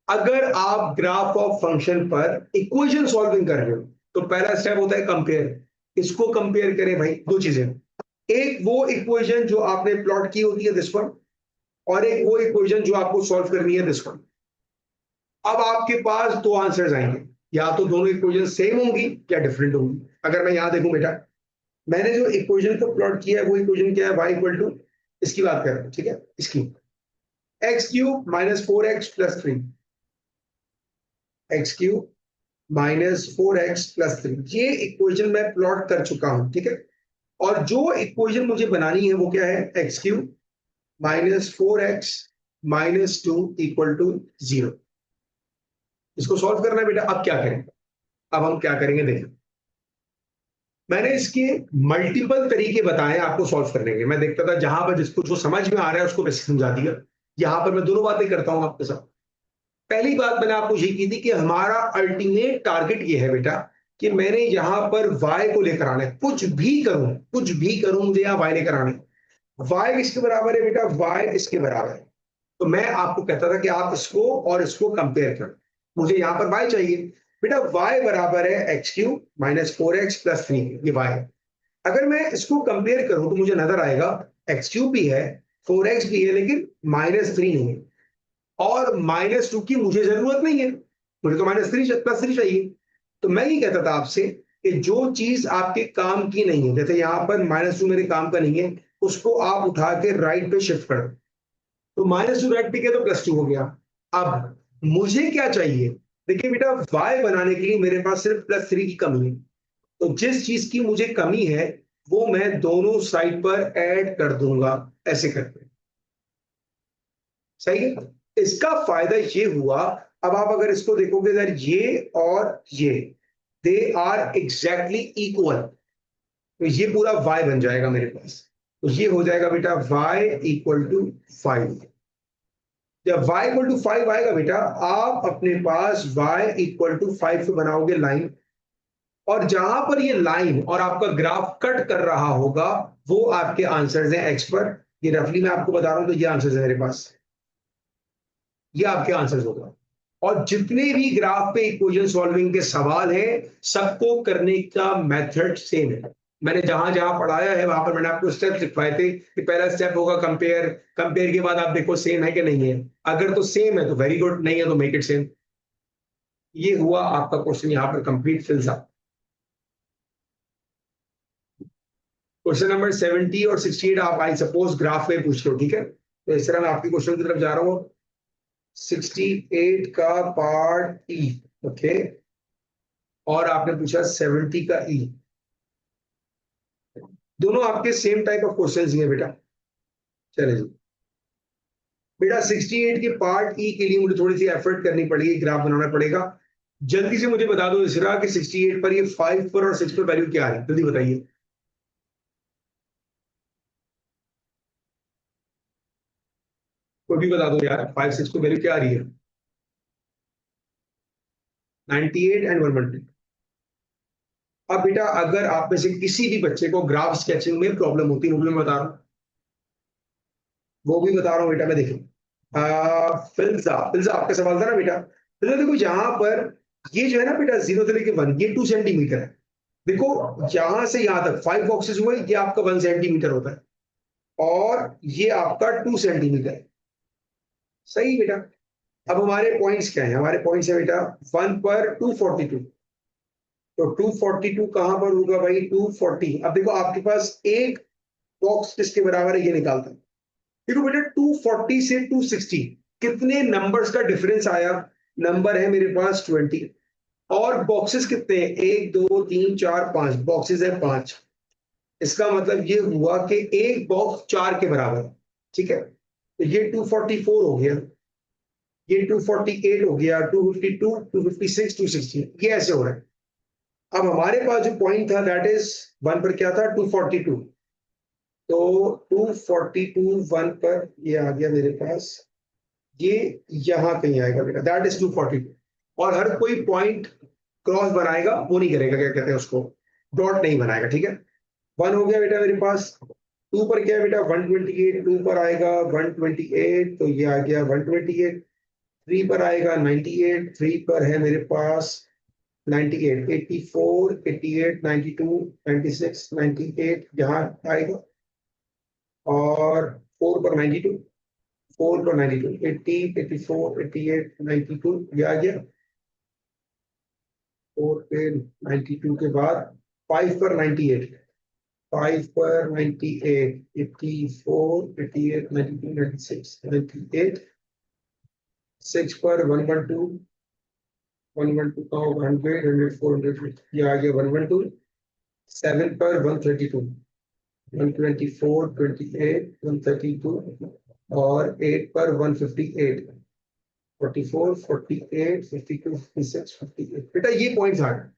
A: अगर आप ग्राफ ऑफ फंक्शन पर इक्वेशन सॉल्विंग कर रहे हो तो पहला स्टेप होता है कंपेयर। इसको कंपेयर करें भाई, दो चीजें, एक वो इक्वेशन जो आपने प्लॉट की होती है दिस वन, और एक वो इक्वेशन जो आपको सॉल्व करनी है दिस वन। अब आपके पास दो आंसर्स आएंगे, या तो दोनों इक्वेशन सेम होंगी या डिफरेंट होंगी। अगर मैं यहां देखूं बेटा, मैंने जो इक्वेशन को प्लॉट किया है वो इक्वेशन क्या है? y इक्वल टू, इसकी बात कर रहे हैं, ठीक है, इसकी x cube minus 4x plus 3, x cube minus 4x plus 3, ये इक्वेशन मैं प्लॉट कर चुका हूं, ठीक है। और जो इक्वेशन मुझे बनानी है वो क्या है? X cube minus 4x minus 2 equal to 0। इसको सॉल्व करना है बेटा। अब क्या करें? अब हम क्या करेंगे देखिए, मैंने इसके मल्टीपल तरीके बताए आपको सॉल्व करने के। मैं देखता था जहां पर जिसको जो समझ में आ रहा है उसको वैसे समझा दिया। यहां पर मैं दोनों बातें करता हूं आपके साथ। पहली बात मैंने आपको ये की थी कि हमारा अल्टीमेट टारगेट ये है बेटा कि मैंने यहां पर y को लेकर आना है। कुछ भी करूं मुझे यहां y लेकर आना है। y इसके बराबर है बेटा, y इसके बराबर है। तो मैं आपको कहता था कि आप इसको और इसको कंपेयर करो। मुझे यहां पर y चाहिए बेटा, y बराबर है x cube minus 4x plus 3, ये y है। अगर मैं इसको कंपेयर करूं तो मुझे नजर आएगा एक्स क्यूब भी है, 4x भी है, लेकिन -3 नहीं है। और -2 की मुझे जरूरत नहीं है, मुझे तो -3 प्लस 3 चाहिए। तो मैं ये कहता था आपसे कि जो चीज आपके काम की नहीं है, जैसे यहां पर -2 मेरे काम का नहीं है, उसको आप उठा के राइट पे शिफ्ट कर दो। तो -2 राइट पे किया तो +2 हो गया। अब मुझे क्या चाहिए? देखिए बेटा, y बनाने के लिए मेरे पास सिर्फ +3 की कमी है। तो जिस चीज की मुझे कमी है वो मैं दोनों साइड पर ऐड कर दूंगा, ऐसे करके। सही है। इसका फायदा ये हुआ, अब आप अगर इसको देखोगे यार, ये और ये दे आर एग्जैक्टली इक्वल, तो ये पूरा y बन जाएगा मेरे पास। तो ये हो जाएगा बेटा y इक्वल टू 5। जब y इक्वल टू 5 आएगा बेटा, आप अपने पास y इक्वल टू 5 बनाओगे लाइन, और जहां पर ये लाइन और आपका ग्राफ कट कर रहा होगा वो आपके आंसर्स हैं एक्स पर। ये रफली मैं आपको बता रहा हूं, तो ये आंसर्स है मेरे पास, ये आपके आंसर्स होगा। और जितने भी ग्राफ पे इक्वेशन सॉल्विंग के सवाल हैं, सबको करने का मेथड सेम है। मैंने जहां जहां पढ़ाया है वहां पर मैंने आपको स्टेप्स लिखवाए थे कि पहला स्टेप होगा कंपेयर, कंपेयर के बाद आप देखो सेम है कि नहीं है। अगर तो सेम है तो वेरी गुड, नहीं है तो मेक इट सेम। ये हुआ आपका क्वेश्चन यहां पर कंप्लीट फिल्स अप। क्वेश्चन नंबर 70 और 68 आप आई सपोज ग्राफ में पूछ लो, ठीक है। तो इस तरह मैं आपकी क्वेश्चन की तरफ जा रहा हूं। 68 का पार्ट ई, ओके, और आपने पूछा 70 का ई। दोनों आपके सेम टाइप ऑफ क्वेश्चंस ही हैं बेटा। चले जी बेटा, 68 के पार्ट ई के लिए मुझे थोड़ी सी एफर्ट करनी पड़ेगी, ग्राफ बनाना पड़ेगा। जल्दी से मुझे बता दो इसरा कि 68 पर ये 5 पर और 6 पर वैल्यू क्या है, जल्दी बताइए। कोई भी बता दो यार, 5 6 पर वैल्यू क्या आ रही है? 98 एंड 120। अब बेटा अगर आप में से किसी भी बच्चे को ग्राफ स्केचिंग में प्रॉब्लम होती है, वो भी मैं बता रहा हूं, वो भी बता रहा हूं बेटा। मैं देखिए फिल्जा फिल्जा आपका सवाल था ना बेटा। फिल्जा देखो यहां पर ये जो है ना बेटा 0 से लेके 1, ये 2 सेंटीमीटर है। देखो यहां से यहां तक 5 बॉक्सेस हुए, ये आपका 1 सेंटीमीटर होता है और ये आपका 2 सेंटीमीटर है। सही बेटा। अब हमारे पॉइंट्स क्या है? हमारे पॉइंट्स है बेटा 1 पर 242। तो 242 कहां पर होगा भाई? 240। अब देखो आपके पास एक बॉक्स किसके बराबर है, ये निकालता है। देखो बेटा 240 से 260 कितने नंबर्स का डिफरेंस आया? नंबर है मेरे पास 20, और बॉक्सेस कितने हैं? 1 2 3 4 5 बॉक्सेस है 5। इसका मतलब ये हुआ कि एक बॉक्स 4 के बराबर है, ठीक है। तो ये 244 हो गया, ये 248 हो गया, 252 256 260, ये ऐसे हो रहा है। अब हमारे पास जो पॉइंट था दैट इज 1 पर क्या था? 242। तो 242 1 पर ये आ गया मेरे पास ये यहाँ कहीं आएगा बेटा, दैट इज 242। और हर कोई पॉइंट क्रॉस बनाएगा वो नहीं करेगा, क्या कहते हैं उसको, डॉट नहीं बनाएगा, ठीक है। 1 हो गया बेटा मेरे पास। 2 पर क्या है बेटा, 128, 2 पर आएगा 128, तो ये आ गया 128। 3 पर आएगा 98, 3 पर है मेरे पास 98, 84, 88, 92, 96, 98 यहाँ आएगा। और 4 पर 92, 4 पर 92, 80, 84, 88, 92 ये आ गया। 4 पे 92 के बाद 5 पर 98, 5 पर 98, 84, 88, 92, 96, 98। 6 पर 112, 112 का 100, 100, 400 ये आ गया 112। 7 पर 132, 124, 28, 132। और 8 पर 158, 44, 48, 52, 56, 58। बेटा ये पॉइंट्स आ गए।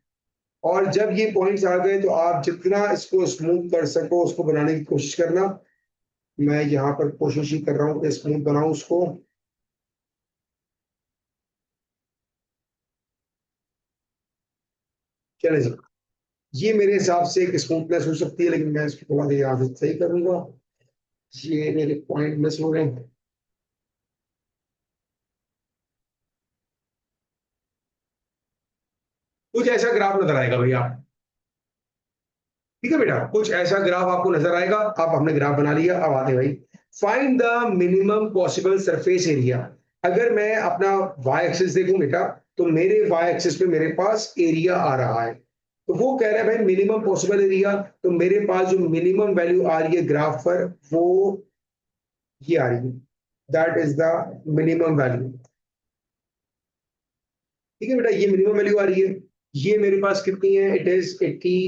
A: और जब ये पॉइंट्स आ गए तो आप जितना इसको स्मूथ कर सको उसको बनाने की कोशिश करना। मैं यहाँ पर कोशिश ही कर रहा हूँ कि स्मूथ बनाऊं उसको। चले जी, ये मेरे हिसाब से एक स्मूथनेस हो सकती है, लेकिन मैं इसको थोड़ा यहाँ से सही करूंगा। ये मेरे पॉइंट मिस हो रहे हैं। कुछ ऐसा ग्राफ नजर आएगा भैया, ठीक है बेटा, कुछ ऐसा ग्राफ आपको नजर आएगा। आप हमने ग्राफ बना लिया, अब आते भाई, find the minimum possible surface area. अगर मैं अपना वाई एक्सिस देखूं बेटा, तो मेरे वाई एक्सिस पे मेरे पास एरिया आ रहा है, तो वो कह रहा है भाई मिनिमम पॉसिबल एरिया। तो मेरे पास जो मिनिमम वैल्यू आ रही है ग्राफ पर वो ये आ रही है, that is the minimum value, ठीक है बेटा। ये मिनिमम वैल्यू आ रही है। ये मेरे पास कितनी है, इट इज 80,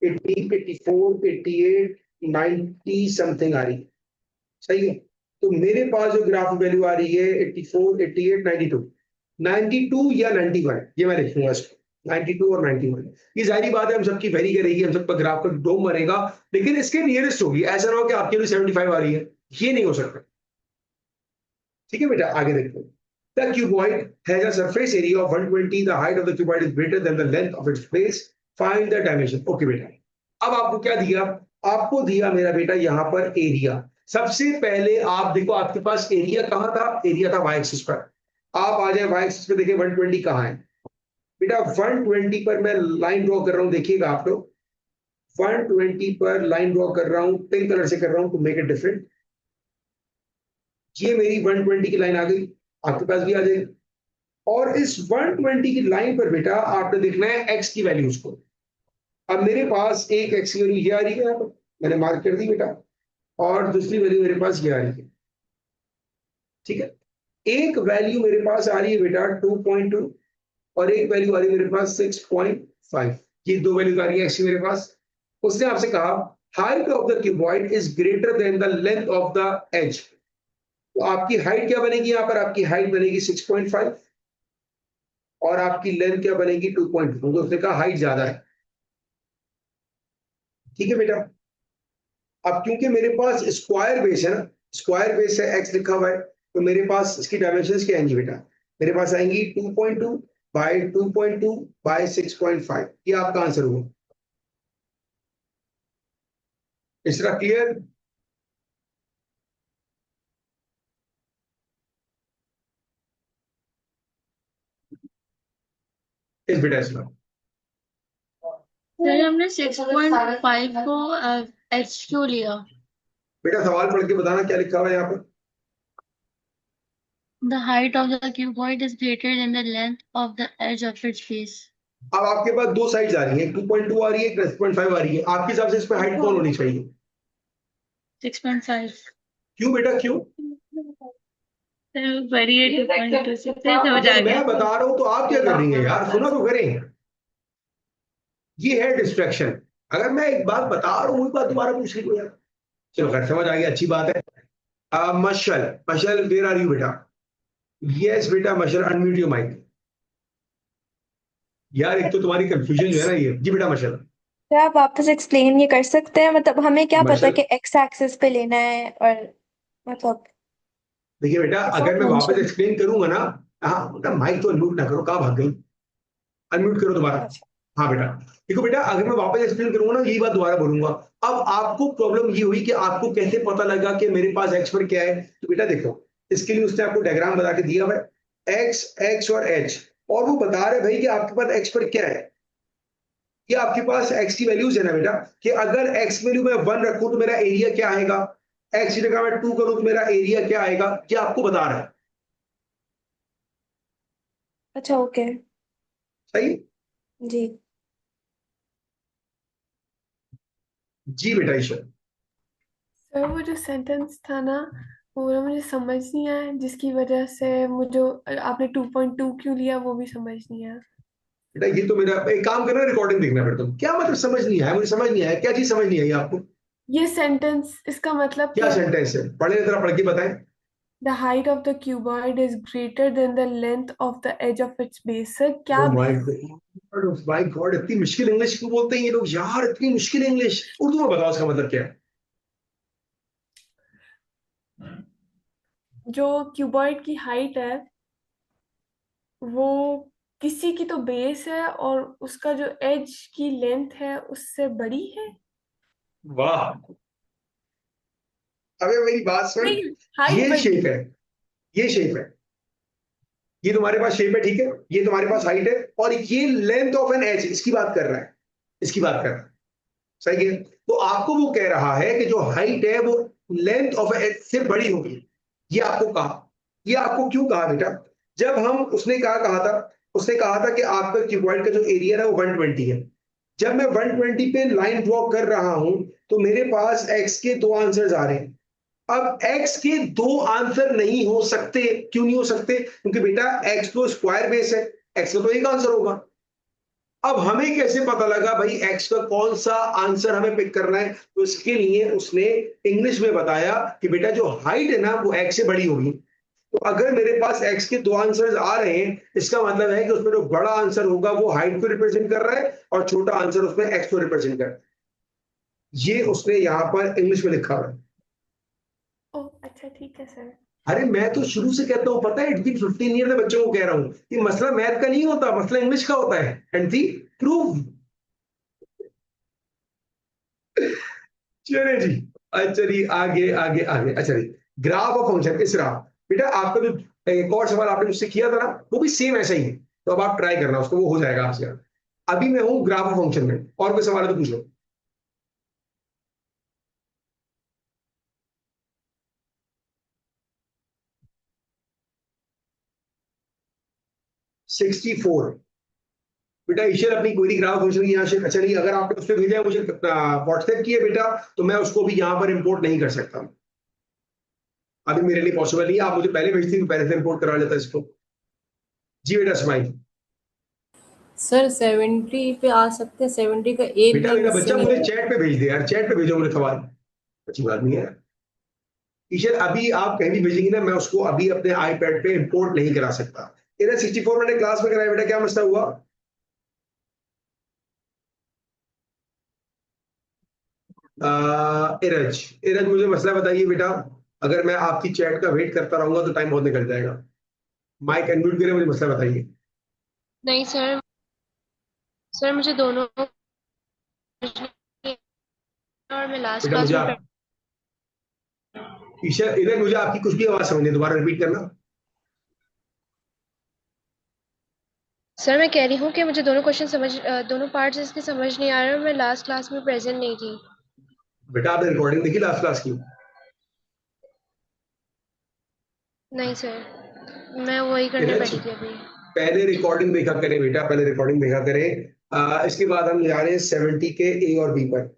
A: 80, 84, 88, 90 समथिंग आ रही है, सही है। तो मेरे पास जो ग्राफ वैल्यू आ रही है 84, 88, 92, 92 या 91, ये मैं लिखूंगा इसको, 92 और 91। ये जाहिर बात है हम सबकी वेरी करेगी, हम सबका ग्राफ का डोम मरेगा, लेकिन इसके नियरेस्ट होगी। ऐसा ना हो कि आपके लिए 75 आ रही है, ये नहीं हो सकता, ठीक है बेटा। आगे देखते हैं। The cuboid has a surface area of 120. The height of the cuboid is greater than the length of its base. Find the dimension. Okay बेटा, अब आपको क्या दिया, आपको दिया मेरा बेटा यहाँ पर एरिया। सबसे पहले आप देखो आपके पास एरिया कहाँ था, एरिया था वाई एक्सिस पर। आप आ जाए वाई एक्सिस पे, देखें 120 कहाँ है बेटा। 120 पर मैं लाइन ड्रॉ कर रहा हूँ, देखिएगा आप लोग, 120 पर लाइन ड्रॉ कर रहा हूँ, पिंक कलर से कर रहा हूँ टू मेक इट डिफरेंट। ये मेरी 120 की लाइन आ गई, आपके पास भी आ जाएगी। और इस 120 की लाइन पर बेटा आपने देखना है एक्स की वैल्यूज को। अब मेरे पास एक एक्स की वैल्यू ये आ रही है, यहाँ पर मैंने मार्क कर दी बेटा, और दूसरी वैल्यू मेरे पास ये आ रही है, ठीक है। एक वैल्यू मेरे पास आ रही है बेटा 2.2, और एक वैल्यू आ रही है मेरे पास 6.5। ये दो वैल्यू आ रही है एक्स की मेरे पास। उसने आपसे कहा height of the cuboid is greater than the length of the edge. तो आपकी हाइट क्या बनेगी, यहाँ पर आपकी हाइट बनेगी 6.5 और आपकी लेंथ क्या बनेगी 2.2। तो उसने कहा हाइट ज्यादा है, ठीक है बेटा। अब क्योंकि मेरे पास स्क्वायर बेस है ना, स्क्वायर बेस है, एक्स लिखा हुआ है, तो मेरे पास इसकी डायमेंशंस क्या आएंगी बेटा, मेरे पास आएंगी 2.2 बाय 2.2 बाय 6.5। ये आपका आंसर होगा। इस तरह क्लियर। इस बेटा इसमें
G: सर हमने 6.5 को एच क्यों लिया?
A: बेटा सवाल पढ़ के बताना क्या लिखा हुआ है यहाँ पर।
G: The height of the cuboid is greater than the length of the edge of its base.
A: अब आपके पास दो साइड्स आ रही हैं, 2.2 आ रही है, 6.5 आ रही है। आपके हिसाब से इसमें हाइट कौन होनी चाहिए?
G: 6.5।
A: क्यों बेटा, क्यों?
G: वेरी 2.2 से समझ आ
A: मैं
G: गया।
A: बता रहा हूं तो आप क्या कर रही हैं यार, सुना तो करें। ये है डिस्ट्रैक्शन। अगर मैं एक बात बता रहा हूँ, बात दोबारा पूछ रही हूँ यार। चलो खैर समझ आ गया, अच्छी बात है। मशल, मशल वेयर आर यू बेटा? यस बेटा मशल, अनम्यूट योर माइक। यार एक तो तुम्हारी कंफ्यूजन जो है ना ये। जी बेटा मशल।
H: क्या आप वापस एक्सप्लेन ये कर सकते हैं? मतलब हमें क्या पता
A: मशल
H: कि एक्स एक्सिस पे लेना है, और मतलब
A: देखिए बेटा, अगर मैं वापस एक्सप्लेन करूंगा ना, हाँ बेटा माइक तो अनम्यूट ना करो, कहाँ भाग गई, अनम्यूट करो दोबारा। हाँ बेटा, देखो बेटा, अगर मैं वापस एक्सप्लेन करूंगा ना, यही बात दोबारा बोलूंगा। अब आपको प्रॉब्लम ये हुई कि आपको कैसे पता लगा कि मेरे पास एक्स पर क्या है। तो बेटा देखो, इसके लिए उसने आपको डायग्राम बता के दिया हुआ है, एक्स, एक्स और एच, और वो बता रहे भाई कि आपके पास एक्स पर क्या है। ये आपके पास एक्स की वैल्यूज है ना बेटा, कि अगर एक्स वैल्यू में 1 रखूं तो मेरा एरिया क्या आएगा, एक्स की जगह मैं 2 करूं तो मेरा एरिया क्या आएगा, ये आपको बता रहा है।
H: अच्छा ओके।
A: सही।
H: जी।
A: जी बेटा ईश्वर।
F: सर वो जो सेंटेंस था ना, वो ना मुझे समझ नहीं आया, जिसकी वजह से मुझे आपने 2.2 क्यों लिया वो भी समझ नहीं आया।
A: बेटा ये तो मेरा एक काम करना, रिकॉर्डिंग देखना फिर तुम। क्या मतलब समझ नहीं आया, मुझे समझ नहीं आया, क्या चीज समझ नहीं आई आपको?
F: ये सेंटेंस, इसका मतलब
A: क्या
F: क्या है?
A: सेंटेंस है, पढ़े जरा, पढ़ के बताएं।
F: The height of the cuboid is greater than the length of the edge of its base. Sir क्या
A: oh my
F: base?
A: God, my God, इतनी मुश्किल इंग्लिश क्यों बोलते हैं ये लोग यार, इतनी मुश्किल इंग्लिश। उर्दू में बताओ इसका मतलब क्या है।
F: जो क्यूबॉइड की हाइट है वो किसी की तो बेस है और उसका जो एज की लेंथ है उससे बड़ी है।
A: वाह, अबे मेरी बात सुन।
F: नहीं, हाइट
A: ये
F: बड़ी
A: शेप है, ये शेप है, ये तुम्हारे पास शेप है, ठीक है, ये तुम्हारे पास हाइट है, और ये लेंथ ऑफ एन एज, इसकी बात कर रहा है, इसकी बात कर रहा है। सही है। तो आपको वो कह रहा है कि जो हाइट है वो लेंथ ऑफ एज से बड़ी होगी। ये आपको कहा, ये आपको क्यों कहा बेटा? जब हम, उसने क्या कहा था, उसने कहा था कि आपका क्यूबॉइड का जो एरिया है वो 120 है। जब मैं 120 पे लाइन ड्रॉ कर रहा हूं तो मेरे पास एक्स के 2 आंसर्स आ रहे हैं। अब x के 2 आंसर नहीं हो सकते, क्यों नहीं हो सकते? क्योंकि बेटा x तो स्क्वायर बेस है, x का तो एक आंसर होगा। अब हमें कैसे पता लगा भाई x का कौन सा आंसर हमें पिक करना है? तो इसके लिए उसने इंग्लिश में बताया कि बेटा जो हाइट है ना वो x से बड़ी होगी। तो अगर मेरे पास x के 2 आंसर आ रहे हैं, इसका मतलब है कि उसमें जो बड़ा आंसर होगा वो हाइट को रिप्रेजेंट कर रहा है और छोटा आंसर उसमें x को रिप्रेजेंट कर रहा है। ये उसने यहां पर इंग्लिश में लिखा हुआ है।
F: ओह अच्छा, ठीक है सर।
A: अरे मैं तो शुरू से कहता हूं, पता है, इट्स बीन 15 ईयर में बच्चों को कह रहा हूं कि मसला मैथ का नहीं होता, मसला इंग्लिश का होता है। And the prove. चलिए जी, अच्छा जी, आगे आगे आगे। अच्छा जी, ग्राफ ऑफ फंक्शन इसरा। बेटा आपका जो एक और सवाल आपने मुझसे किया था ना, वो भी सेम ऐसा ही है, तो अब आप ट्राई करना उसको, वो हो जाएगा आपसे। अभी मैं हूं ग्राफ ऑफ फंक्शन में, और कोई सवाल है तो पूछ लो। 64। बेटा ईश्वर अपनी क्वेरी ग्राफ फंक्शन की यहाँ से, अच्छा नहीं, अगर आपने उस पर भेजा है मुझे व्हाट्सएप किए बेटा, तो मैं उसको भी यहाँ पर इंपोर्ट नहीं कर सकता, अभी मेरे लिए पॉसिबल नहीं है। आप मुझे पहले भेजती, मैं पहले से इंपोर्ट करा लेता इसको। जी बेटा स्माइल।
B: सर 70 पे आ सकते हैं, 70 का ए
A: बेटा
B: बी
A: मेरा
B: मुझसे
A: बच्चा
B: नहीं
A: मुझे
B: आया।
A: चैट पे भेज दे यार, चैट पे भेजो मुझे सवाल, अच्छी बात नहीं है। ईश्वर अभी आप कहीं भी भेजेंगे ना, मैं उसको अभी अपने आईपैड पे इंपोर्ट नहीं करा सकता। इधर 64 मैंने क्लास में कराया बेटा, क्या मसला हुआ? इरज, इरज मुझे मसला बताइए बेटा। अगर मैं आपकी चैट का वेट करता रहूंगा तो टाइम बहुत निकल जाएगा। माइक अनम्यूट करें, मुझे मसला बताइए।
I: नहीं सर, सर मुझे दोनों और मैं लास्ट
A: बेटा
I: क्लास
A: मुझे
I: में
A: आप, ईश्वर इधर मुझे आपकी कुछ भी आवाज समझ नहीं, दोबारा रिपीट करना।
I: सर मैं कह रही हूँ कि मुझे दोनों क्वेश्चन दोनों पार्ट्स इसके समझ नहीं आ रहे और मैं लास्ट क्लास में प्रेजेंट नहीं थी।
A: बेटा आपने रिकॉर्डिंग देखी लास्ट क्लास की?
I: नहीं सर, मैं वही करने
A: इरज
I: बैठी थी अभी।
A: पहले रिकॉर्डिंग देखा करें बेटा, पहले रिकॉर्डिंग देखा करें। इसके बाद हम जा रहे हैं 70 के ए और बी पर।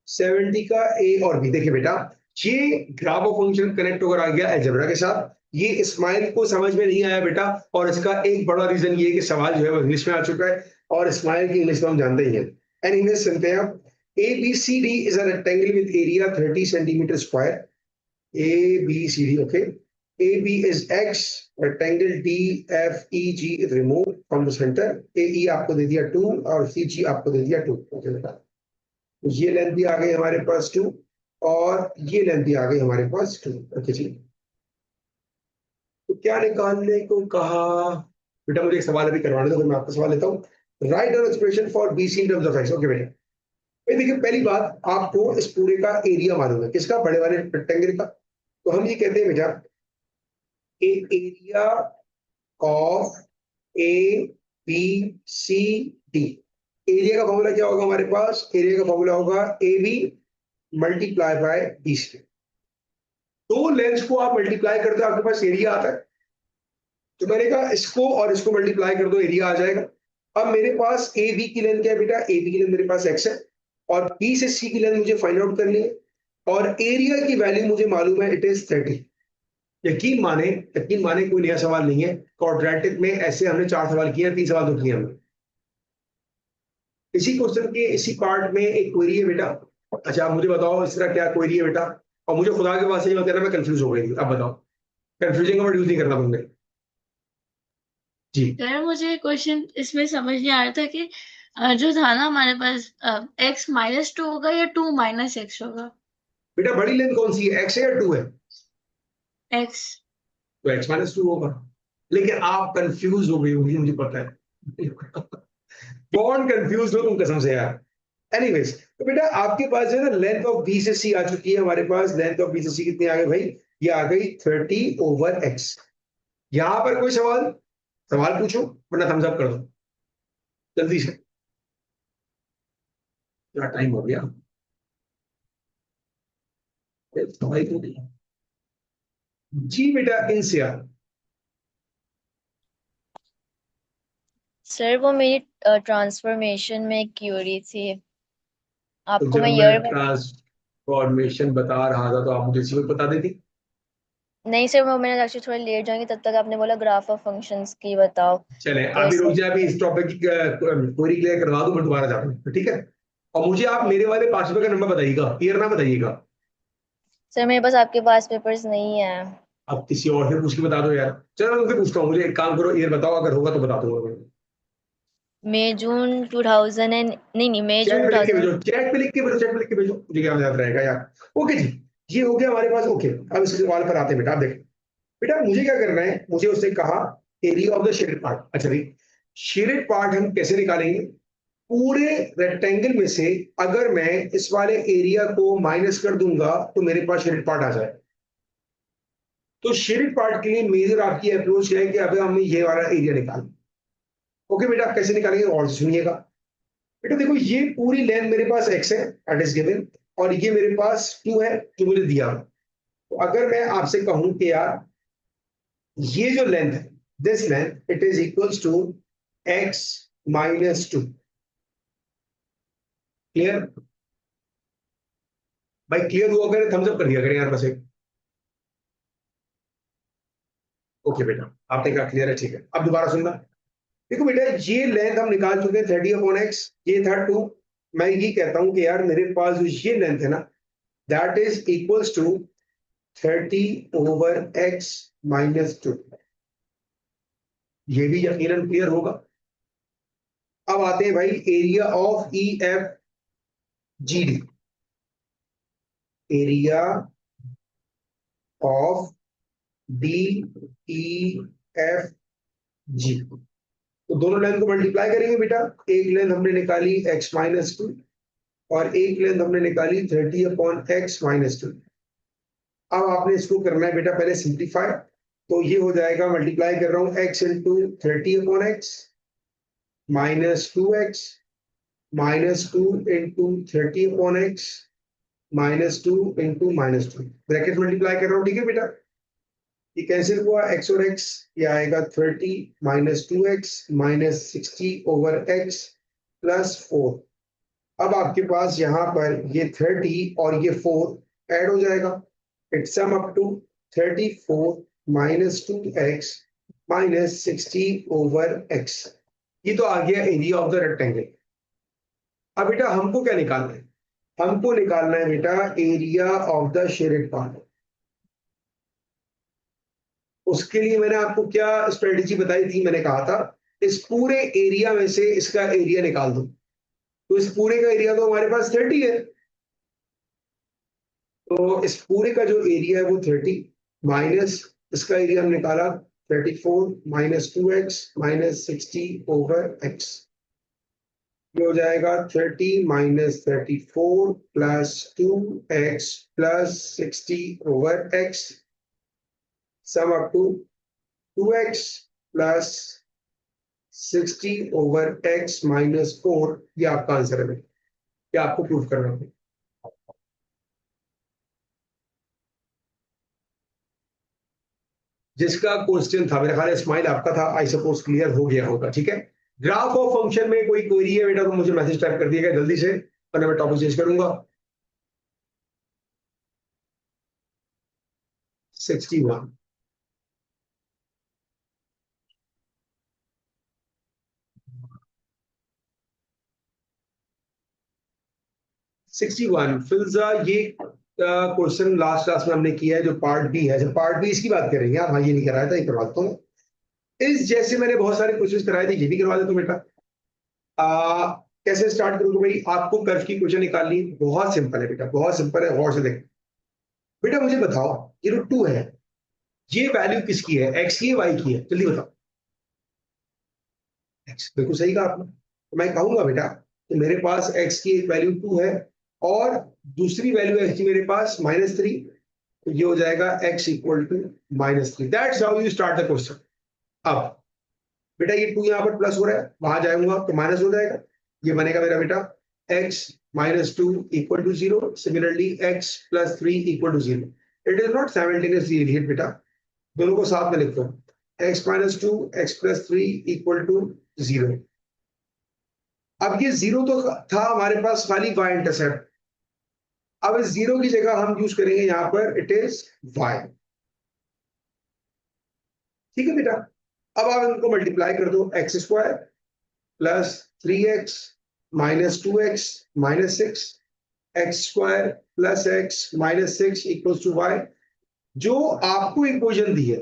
A: 70 का ए और बी, देखिए बेटा, ये ग्राफ ऑफ फंक्शन कनेक्ट होकर आ गया अलजेब्रा के साथ। ये स्माइल को समझ में नहीं आया बेटा, और इसका एक बड़ा रीजन ये है कि सवाल जो है वो इंग्लिश में आ चुका है, और स्माइल की इंग्लिश में हम जानते ही हैं। एंड इंग्लिश सुनते हैं आप। A B C D is an rectangle with area 30 centimetre square. A B C D, okay. A B is X, rectangle D F E G is remove from the centre. A E आपको दे दिया 2 और सी जी आपको दे दिया 2, okay बेटा। तो ये लेंथ भी आ गई हमारे पास 2, और ये लेंथ भी आ गई हमारे पास 2। ओके जी, तो क्या निकालने को कहा बेटा? मुझे एक सवाल अभी करवाने दो, फिर मैं आपका सवाल लेता हूँ। Write an expression for B C in terms of x. Okay बेटा, भाई देखिए पहली बात, आपको इस पूरे का एरिया मालूम है, किसका? बड़े वाले रेक्टेंगल का। तो हम ये कहते हैं बेटा area of A B C D. Area का फॉर्मूला क्या होगा हमारे पास? एरिया का फॉर्मूला होगा A B multiply by B C. दो लेंस को आप मल्टीप्लाई करते हो, आपके पास एरिया आता है। तो मैंने कहा इसको और इसको मल्टीप्लाई कर दो, एरिया आ जाएगा। अब मेरे पास ए बी की लेंथ क्या है बेटा? ए बी की लेंथ मेरे पास एक्स है, और बी से सी की लेंथ मुझे फाइंड आउट करनी है, और एरिया की वैल्यू मुझे मालूम है, इट इज 30। यकीन माने कोई नया सवाल नहीं है। क्वाड्रेटिक में ऐसे हमने 4 सवाल किए, 3 सवाल तो किए हमने। इसी क्वेश्चन के इसी पार्ट में एक क्वेरी है बेटा। अच्छा आप मुझे बताओ इस तरह क्या क्वेरी है बेटा? और मुझे खुदा के पास ये मत कहना मैं कंफ्यूज हो गई। अब बताओ, कंफ्यूजिंग का वर्ड यूज नहीं करना तुमने जी।
G: सर मुझे क्वेश्चन इसमें समझ नहीं आ रहा था कि जो था ना हमारे पास x-2 होगा या 2 - x होगा?
A: बेटा बड़ी लेंथ कौन सी है, एक्स है या 2 है?
G: x।
A: तो x-2 होगा। लेकिन आप कंफ्यूज हो गई होगी, मुझे पता है। बहुत कंफ्यूज हो तुम कसम से यार। एनीवेज, तो बेटा आपके पास जो है ना लेंथ ऑफ बी से सी आ चुकी है हमारे पास। लेंथ ऑफ बी से सी कितनी आ गई भाई? ये आ गई 30/x। यहां पर कोई सवाल पूछो, वरना थम्स अप कर दो जल्दी से। क्या टाइम हो गया? जी बेटा इनसे यार।
J: सर वो मेरी ट्रांसफॉर्मेशन में क्यूरी थी,
A: तो
J: आपको
A: जब
J: मैं
A: मैं
J: ईयर
A: ट्रांसफॉर्मेशन बता रहा था तो आप मुझे इसी वक्त बता देती।
J: नहीं सर, वो मैंने एक्चुअली थोड़ा लेट जाऊंगी, तब तक आपने बोला ग्राफ ऑफ फंक्शंस की बताओ,
A: चले
J: तो
A: अभी रुक
J: इसलिए।
A: जाए, अभी इस टॉपिक की क्वेरी क्लियर करवा दूं, मैं दोबारा जाता हूं, ठीक है? और मुझे आप मेरे वाले पासवर्ड का नंबर बताइएगा, ईयर ना बताइएगा।
J: सर मेरे पास आपके पास पेपर्स नहीं है।
A: आप किसी और से पूछ के बता दो यार। चलो मैं तुमसे पूछता हूँ, मुझे एक काम करो, ईयर बताओ, अगर होगा तो बता दूंगा मैं।
J: मई जून 2000 एंड नहीं मई
A: चैट
J: जून
A: पे लिख के
J: 2000।
A: भेजो, चैट पे लिख के भेजो, चैट पे लिख के भेजो, मुझे क्या याद रहेगा यार। ओके जी, ये हो गया हमारे पास। ओके, अब इस सवाल पर आते हैं बेटा। आप देखो बेटा, मुझे क्या करना है, मुझे उससे कहा area of the shaded part. अच्छा भाई, शेडेड पार्ट हम कैसे निकालेंगे? पूरे रेक्टेंगल में से अगर मैं इस वाले एरिया को माइनस कर दूंगा तो मेरे पास शेडेड पार्ट आ जाए। तो शेडेड पार्ट के लिए मेजर आपकी अप्रोच है कि अभी हम ये वाला एरिया निकालें। ओके बेटा, कैसे निकालेंगे और सुनिएगा। बेटा देखो, ये पूरी लेंथ मेरे पास x है, दैट इज गिवन, और ये मेरे पास 2 है जो मुझे दिया। तो अगर मैं आपसे कहूं कि यार ये जो लेंथ है, this length it is equals to x-2। Clear भाई? क्लियर हुआ करें, थम्स अप कर दिया करें यार बस एक। ओके बेटा, आपने कहा क्लियर है, ठीक है। अब दोबारा सुनना। देखो बेटा, ये लेंथ हम निकाल चुके हैं 30/x, ये था 2। मैं ये कहता हूं कि यार मेरे पास जो ये लेंथ है ना, that is equals to 30/x-2। ये भी यकीनन क्लियर होगा। अब आते हैं भाई area of E F G D. Area of D E F G, तो दोनों लेंथ को मल्टीप्लाई करेंगे बेटा। एक लेंथ हमने निकाली x-2 और एक लेंथ हमने निकाली 30/x-2। अब आपने इसको करना है बेटा पहले सिंप्लीफाई। तो ये हो जाएगा, मल्टीप्लाई कर रहा हूं, x into 30/x -2x -2 into 30/x -2 into -2, bracket multiply कर रहा हूं, ठीक है बेटा? ये कैंसिल हुआ, x और x, ये आएगा 30 -2x -60/x +4। अब आपके पास यहाँ पर ये 30 और ये 4 ऐड हो जाएगा। It sum up to 34 -2x -60/x। ये तो आ गया एरिया ऑफ द रेक्टेंगल। अब बेटा हमको क्या निकालना है? हमको निकालना है बेटा area of the shaded part. उसके लिए मैंने आपको क्या स्ट्रेटेजी बताई थी? मैंने कहा था इस पूरे एरिया में से इसका एरिया निकाल दो। तो इस पूरे का एरिया तो हमारे पास 30 है। तो इस पूरे का जो एरिया है वो 30 माइनस इसका एरिया हम निकाला 34 minus 2x minus 60 over x, ये हो जाएगा 30 minus 34 plus 2x plus 60 over x, sum up to 2x plus 60 over x minus 4, ये आपका आंसर है। ये आपको प्रूव करना है। जिसका क्वेश्चन था, मेरा ख्याल है स्माइल आपका था, आई सपोज क्लियर हो गया होगा। ठीक है, ग्राफ ऑफ फंक्शन में कोई क्वेरी है बेटा तो मुझे मैसेज टाइप कर दिएगा जल्दी से, वरना मैं टॉपिक चेंज करूंगा। 61 61 फिल्जा, ये क्वेश्चन लास्ट क्लास में हमने किया है, जो पार्ट बी है। जब पार्ट बी इसकी बात करेंगे यार, हाँ ये नहीं कराया था, ये करवा देता हूँ। इस जैसे मैंने बहुत सारे क्वेश्चन कराए थे, ये भी करवा देता हूँ बेटा। कैसे स्टार्ट करोगे भाई, आपको कर्व की क्वेश्चन निकालनी, बहुत सिंपल है बेटा, बहुत सिंपल है, गौर से देख। बेटा मुझे बताओ, ये जो 2 है, ये वैल्यू किसकी है, एक्स की है वाई की है, जल्दी बताओ। एक्स, बिल्कुल सही कहा आपने। तो मैं कहूंगा बेटा कि मेरे पास एक्स की एक वैल्यू 2 है और दूसरी वैल्यू एक्स की मेरे पास -3, तो ये हो जाएगा x equal to -3। That's how you start the question. अब बेटा ये 2 यहाँ पर प्लस हो रहा है, वहां जाऊंगा तो माइनस हो जाएगा, ये बनेगा मेरा बेटा x -2 equal to 0। Similarly x + 3 equal to 0। It is not simultaneously related बेटा, दोनों को साथ में लिखो, x -2 x + 3 इक्वल टू 0। अब ये 0 तो था हमारे पास खाली y इंटरसेप्ट, अब इस 0 की जगह हम यूज करेंगे यहाँ पर इट इज y। ठीक है बेटा, अब आप इनको मल्टीप्लाई कर दो, x² plus 3x minus 2x minus 6, x² plus x minus 6 equals to y। जो आपको इक्वेशन दी है,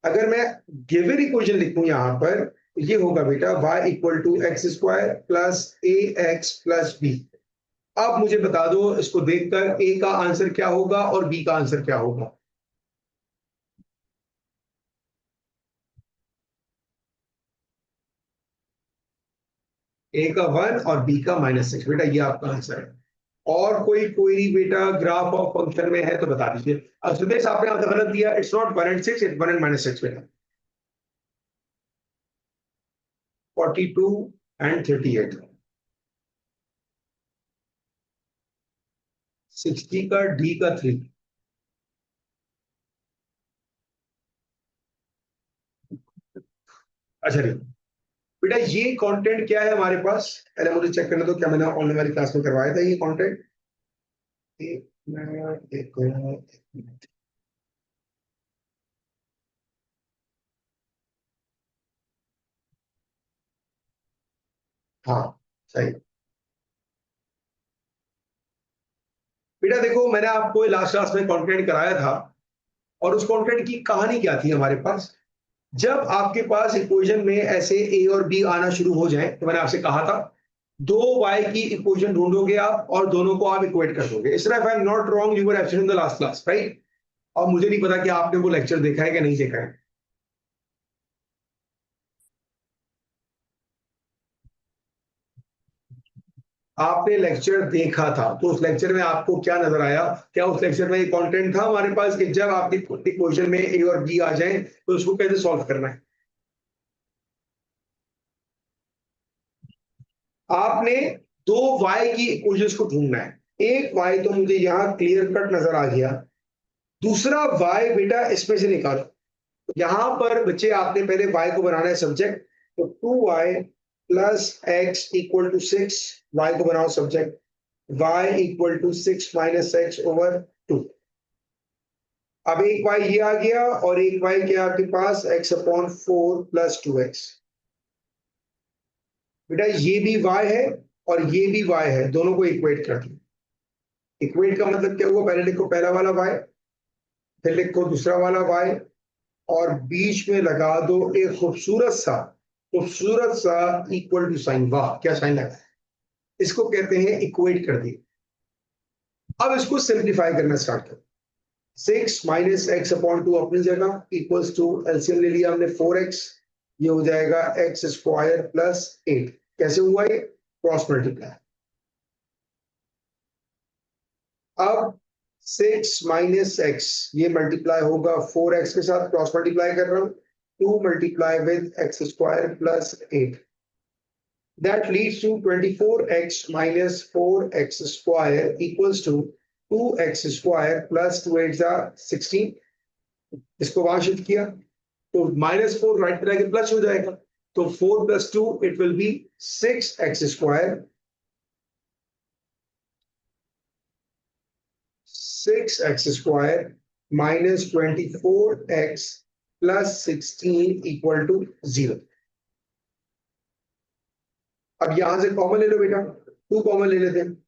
A: अगर मैं गिवन इक्वेशन लिखूं यहाँ पर, ये होगा बेटा y equal to x² plus ax plus b। अब मुझे बता दो इसको देखकर a का आंसर क्या होगा और b का आंसर क्या होगा। a का 1 और b का -6, बेटा ये आपका आंसर है। और कोई क्वेरी बेटा ग्राफ ऑफ फंक्शन में है तो बता दीजिए। अब सुदेश आपने आंसर गलत दिया, it's not 1 and 6, it's 1 and -6 बेटा। 42 and 38, 60 का d का 3। अच्छा नहीं बेटा, ये कंटेंट क्या है हमारे पास, पहले मुझे चेक करने दो क्या मैंने ऑनलाइन वाली क्लास में करवाया था ये कंटेंट। एक मिनट, हाँ सही बेटा। देखो मैंने आपको लास्ट क्लास में कंटेंट कराया था, और उस कंटेंट की कहानी क्या थी हमारे पास। जब आपके पास इक्वेशन में ऐसे a और b आना शुरू हो जाए, तो मैंने आपसे कहा था 2 y की इक्वेशन ढूंढोगे आप और दोनों को आप इक्वेट कर दोगे। इस तरह if I am not wrong you were absent in the last class, right. और मुझे नहीं पता कि आपने वो लेक्चर देखा है कि नहीं देखा है। आपने लेक्चर देखा था तो उस लेक्चर में आपको क्या नजर आया, क्या उस लेक्चर में ये कंटेंट था हमारे पास कि जब आपकी इक्वेशन में a और b आ जाए तो उसको कैसे सॉल्व करना है। आपने 2 y की इक्वेशंस को ढूंढना है। एक y तो मुझे यहां क्लियर कट नजर आ गया, दूसरा y बेटा इसमें से निकालो। यहां पर बच्चे आपने पहले y को बनाना है सब्जेक्ट, तो 2y plus x equal to 6, y को बनाओ subject, y equal to 6 minus x over 2। अब एक y ये आ गया और एक y क्या आपके पास x/4 प्लस 2x। बेटा ये भी y है और ये भी y है, दोनों को इक्वेट कर दो। इक्वेट का मतलब क्या हुआ, पहले लिखो पहला वाला y, फिर लिखो दूसरा वाला y, और बीच में लगा दो एक खूबसूरत सा इक्वल टू साइन। वाह क्या साइन लगा है, इसको कहते हैं इक्वेट कर दिए। अब इसको सिंप्लीफाई करना स्टार्ट करो। 6 माइनस एक्स अपॉन 2 अपनी जगह इक्वल्स टू एलसीएम ले लिया हमने 4x, ये हो जाएगा एक्स स्क्वायर प्लस 8। कैसे हुआ ये? Cross multiply. अब 6 माइनस एक्स ये मल्टीप्लाई होगा 4x के साथ, क्रॉस मल्टीप्लाई कर रहा हूं, 2 multiply with x square plus 8, that leads to 24x minus 4x square equals to 2x square plus 2 8 16। इसको वहां शिफ्ट किया तो -4 राइट पे आके प्लस हो जाएगा, तो 4 + 2 it will be 6x square, 6x square minus 24x plus 16 equal to 0। अब यहां से कॉमन ले लो बेटा, 2 कॉमन ले लेते हैं,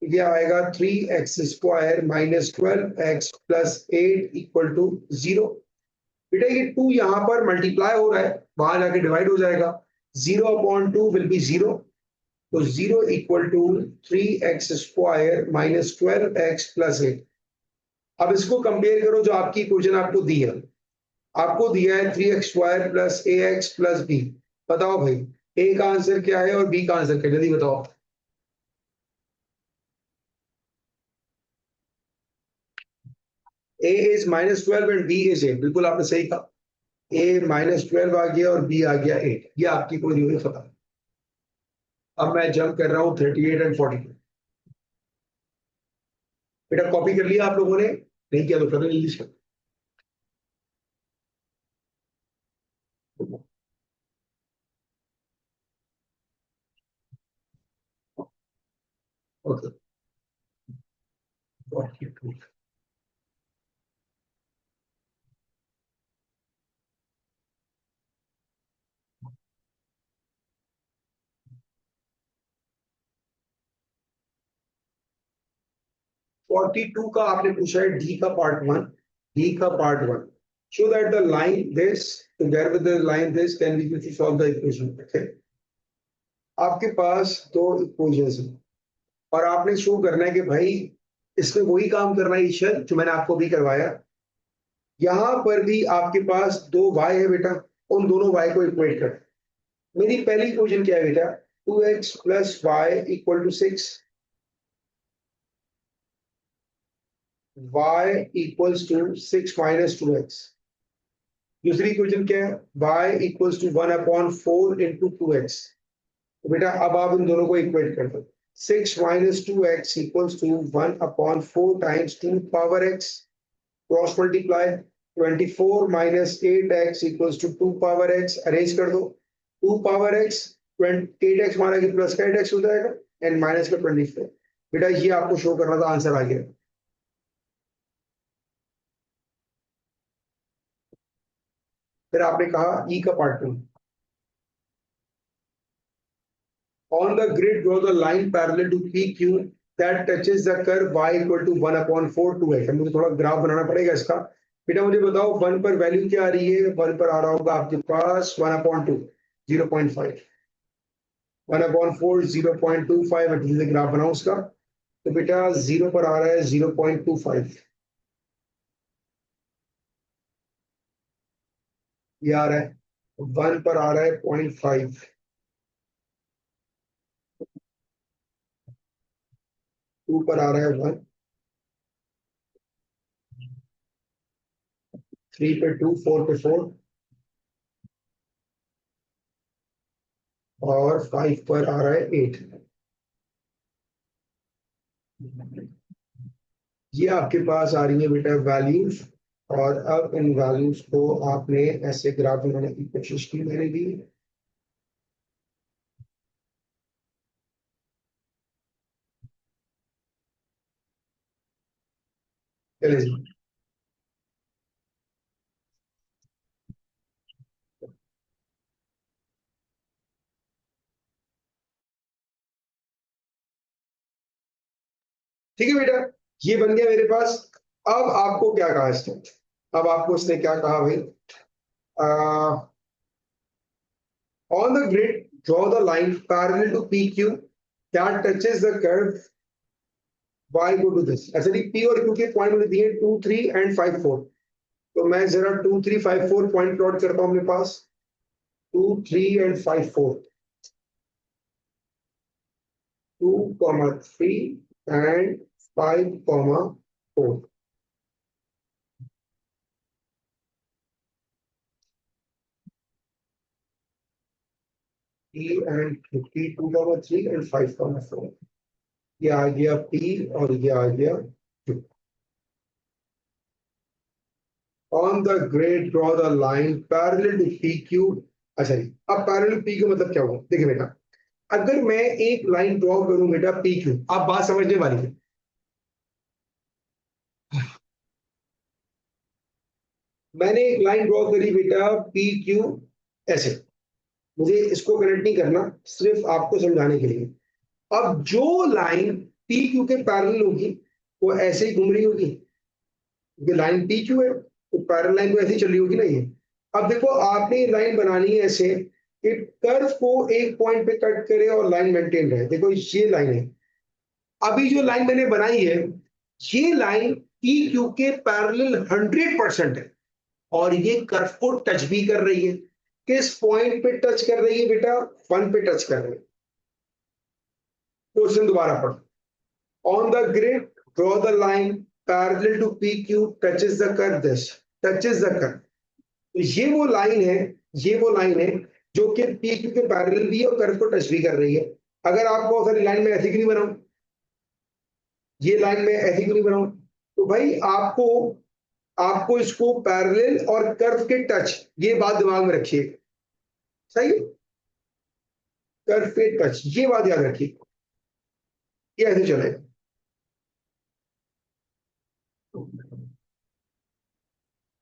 A: ये आएगा 3x square minus 12x plus 8 equal to 0। बेटा ये 2 यहां पर मल्टीप्लाई हो रहा है, वहां जाके डिवाइड हो जाएगा, 0/2 विल बी 0, तो 0 equal to 3x square minus 12x plus 8। अब इसको कंपेयर करो जो आपकी इक्वेशन आपको दी है, आपको दिया है 3x square plus ax plus b। बताओ भाई a का आंसर क्या है और b का आंसर क्या है, जल्दी बताओ। a is -12 and b is 8, बिल्कुल आपने सही कहा, a -12 आ गया और b आ गया 8, ये आपकी कोई नहीं हुई खत्म। अब मैं जंप कर रहा हूं 38 एंड 42। बेटा कॉपी कर लिया आप लोगों ने, नहीं किया तो करो जल्दी से। ओके 42 42 का आपने पूछा है डी का पार्ट 1, डी का part 1, show that the line this together with the line this can be used to solve the equation। okay? आपके पास दो इक्वेशंस हैं और आपने शो करना है कि भाई इसमें वही काम करना है ईश्वर जो मैंने आपको भी करवाया। यहां पर भी आपके पास दो y है बेटा, उन दोनों y को इक्वेट कर। मेरी पहली इक्वेशन क्या है बेटा, 2x plus y equal to 6, y equals to 6 minus 2x। दूसरी इक्वेशन क्या है, y equals to 1/4 into 2x। तो बेटा अब आप इन दोनों को इक्वेट कर दो, 6 minus 2x equals to 1/4 times 2 power x, cross multiply, 24 minus 8x equals to 2 power x, arrange कर दो, 2 पावर x 8x माना कि प्लस का 8x हो जाएगा एंड माइनस का 24। बेटा ये आपको शो करना था, आंसर आ गया। फिर आपने कहा ई का part 2, on the grid draw the line parallel to PQ that touches the curve y equal to 1/4 2x। मुझे थोड़ा ग्राफ बनाना पड़ेगा इसका। बेटा मुझे बताओ 1 पर वैल्यू क्या आ रही है, 1 पर आ रहा होगा आपके पास 1/2 0.5, 1/4 0.25। मैं धीरे ग्राफ बनाऊं उसका, तो बेटा 0 पर आ रहा है 0.25, ये आ रहा है, 1 पर आ रहा है 0.5, 2 पर आ रहा है 1, 3 पे 2, 4 पे 4 और 5 पर आ रहा है 8। ये आपके पास आ रही है बेटा वैल्यूज, और अब इन वैल्यूज को आपने ऐसे ग्राफ बनाने की कोशिश की मैंने भी। चलिए जी, ठीक है बेटा, ये बन गया मेरे पास। अब आपको क्या कहा इसने, अब आपको इसने क्या कहा भाई, on the grid draw the line parallel to PQ that touches the curve y go to this। ऐसे नहीं, p और q के पॉइंट मुझे दिए 2 3 एंड 5 4। तो मैं जरा 2 3 5 4 पॉइंट प्लॉट करता हूं अपने पास, 2 3 and 5 4, 2 3 and 5 4। P and 2 3 and 5 4। ये आ गया P और ये आ गया Q। On the grid draw the line parallel to PQ। अच्छा जी, अब parallel to PQ मतलब क्या हुआ? देखिए बेटा, अगर मैं एक लाइन ड्रॉ करूं बेटा PQ, आप बात समझने वाली है। मैंने एक लाइन ड्रॉ करी बेटा PQ ऐसे, मुझे इसको कनेक्ट नहीं करना, सिर्फ आपको समझाने के लिए। अब जो लाइन PQ के पैरेलल होगी वो ऐसे ही घूम रही होगी, ये लाइन PQ है तो पैरेलल लाइन तो ऐसे ही चल रही होगी ना ये। अब देखो आपने ये लाइन बनानी है ऐसे कि कर्व को एक पॉइंट पे कट करे और लाइन मेंटेन रहे। देखो ये लाइन है, अभी जो लाइन मैंने बनाई है ये लाइन PQ के पैरेलल 100% है और ये कर्व को टच भी कर रही है। किस पॉइंट पे टच कर रही है बेटा? 1 पे टच कर रही है। क्वेश्चन दोबारा पढ़ो। On the grid draw the line parallel to PQ touches the curve, this touches the curve. तो ये वो लाइन है, ये वो लाइन है जो कि PQ के पैरेलल भी है और कर्व को टच भी कर रही है। अगर आप बहुत सारी लाइन में ऐसी क्यों नहीं बनाऊं, ये लाइन में ऐसी क्यों नहीं बनाऊं? तो भाई आपको इसको पैरेलल और कर्व के टच, ये बात दिमाग में रखिए, सही है? कर्व के टच, ये बात याद रखिए, ये ऐसे चलेगा।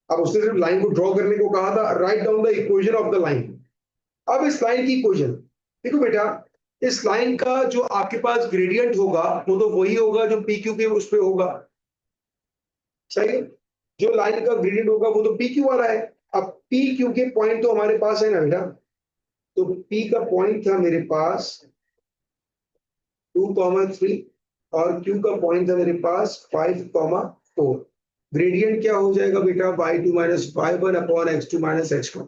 A: अब उसने सिर्फ लाइन को ड्रॉ करने को कहा था, write down the equation of the line. अब इस लाइन की इक्वेशन देखो बेटा, इस लाइन का जो आपके पास ग्रेडियंट होगा वो तो वही होगा जो PQ के उस पे होगा, सही है? जो लाइन का ग्रेडियंट होगा वो तो PQ वाला है। अब PQ के पॉइंट तो हमारे पास है ना बेटा, तो P का पॉइंट था मेरे पास 2, 3 और Q का पॉइंट था मेरे पास 5, 4। ग्रेडियंट क्या हो जाएगा बेटा? y2 minus y1 upon x2 minus x1।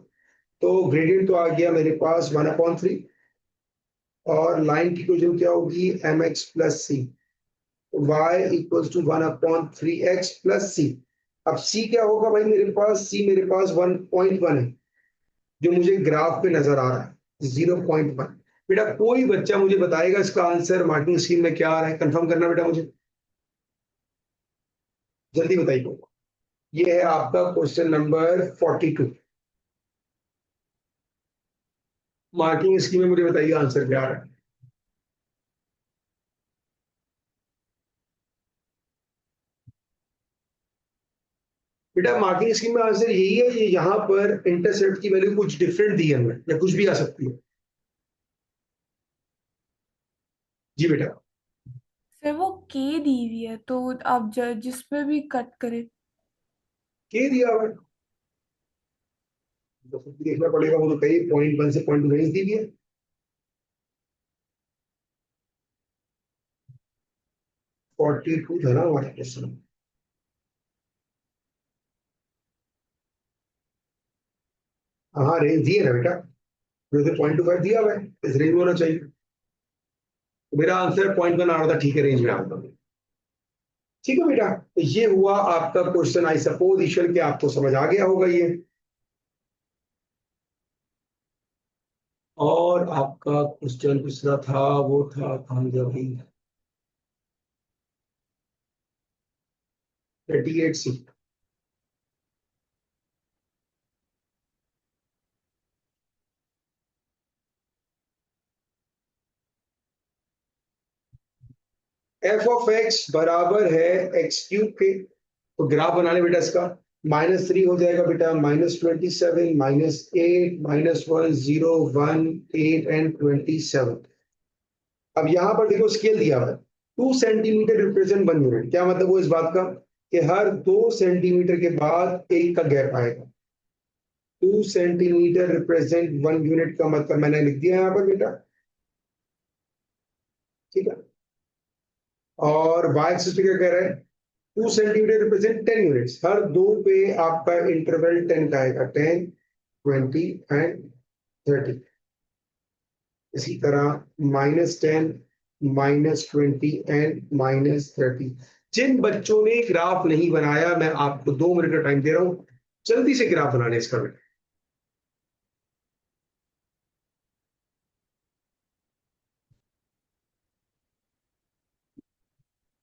A: तो ग्रेडियंट तो आ गया मेरे पास 1/3 और लाइन की इक्वेशन क्या होगी? mx plus c, y equals to 1/3x plus c। अब c क्या होगा भाई मेरे पास? c मेरे पास 1.1 है जो मुझे ग्राफ पे नजर आ रहा है, 0.1। बेटा कोई बच्चा मुझे बताएगा इसका आंसर मार्किंग स्कीम में क्या आ रहा है? कंफर्म करना बेटा मुझे, जल्दी बताइए। ये है आपका क्वेश्चन नंबर 42। मार्किंग स्कीम में मुझे बताइए आंसर क्या आ रहा है। बेटा मार्किंग स्कीम में आंसर यही है, ये यहाँ पर इंटरसेप्ट की वैल्यू कुछ डिफरेंट दी है हमें, या कुछ भी आ सकती है। जी बेटा,
F: सर वो के दी हुई है तो आप जिस पे भी कट करें।
A: के दिया हुआ है तो खुद भी देखना पड़ेगा, वो तो कई .1 से .2 रेंज दी हुई है। फोर्टी टू था ना हमारा क्वेश्चन। हाँ रेंज दी है ना बेटा, जैसे 0.25 दिया हुआ है, इस रेंज में होना चाहिए। तो मेरा आंसर 0.1 आ रहा था, ठीक है रेंज में आ रहा था। ठीक है बेटा, तो ये हुआ आपका क्वेश्चन। आई सपोज ईश्वर के आपको समझ आ गया होगा ये। और आपका क्वेश्चन दूसरा था, वो था कहाँ गया भाई? 38C। एफ ऑफ एक्स बराबर है x³ के, तो ग्राफ बना ले बेटा इसका। -3 हो जाएगा बेटा, -27, -8, -1, 0, 1, 8 एंड 27। अब यहाँ पर देखो स्केल दिया हुआ है, 2 सेंटीमीटर रिप्रेजेंट 1 यूनिट। क्या मतलब वो इस बात का कि हर 2 सेंटीमीटर के बाद एक का गैप आएगा। 2 सेंटीमीटर रिप्रेजेंट 1 यूनिट का मतलब मैंने लिख दिया यहाँ पर बेटा, ठीक है। और y एक्सिस पे क्या कह रहा है, 2 सेंटीमीटर रिप्रेजेंट 10 यूनिट्स, हर 2 पे आपका इंटरवल 10 का आएगा, 10, 20 एंड 30। इसी तरह -10, -20 एंड -30। जिन बच्चों ने ग्राफ नहीं बनाया, मैं आपको 2 मिनट का टाइम दे रहा हूं, जल्दी से ग्राफ बनाने इसका बेटा।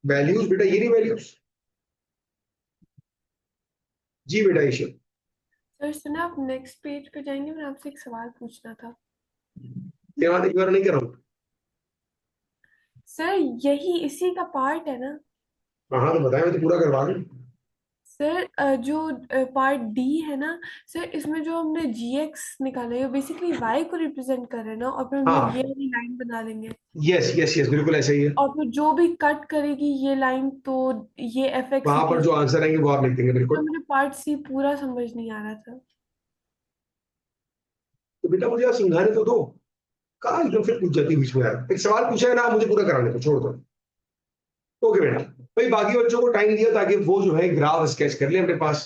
A: वैल्यूज बेटा, ये नहीं वैल्यूज। जी बेटा ईश्वर।
F: सर सुना, आप नेक्स्ट पेज पे जाएंगे, मैं आपसे एक सवाल पूछना था।
A: यहाँ एक बार नहीं कर रहा हूँ।
F: सर यही इसी का पार्ट है ना?
A: हाँ तो बताया, मैं तो पूरा करवा दूँ।
F: सर जो पार्ट डी है ना, सर इसमें जो हमने जी एक्स निकाला है वो बेसिकली वाई को रिप्रेजेंट कर रहे हैं ना, और फिर हम लोग ये
A: हाँ
F: वाली लाइन बना देंगे,
A: यस यस यस, बिल्कुल ऐसा ही है।
F: और फिर जो भी कट करेगी ये लाइन तो ये एफ एक्स
A: वहां पर जो आंसर आएंगे वो आप लिख देंगे,
F: तो
A: बिल्कुल।
F: मुझे पार्ट सी पूरा समझ नहीं आ रहा था।
A: तो बेटा मुझे आप समझाने तो दो, कहाँ एकदम फिर पूछ जाती है बीच में यार। एक सवाल पूछा है ना, आप मुझे पूरा कराने को छोड़ दो। ओके बेटा, भाई बाकी बच्चों को टाइम दिया ताकि वो जो है ग्राफ स्केच कर ले अपने पास।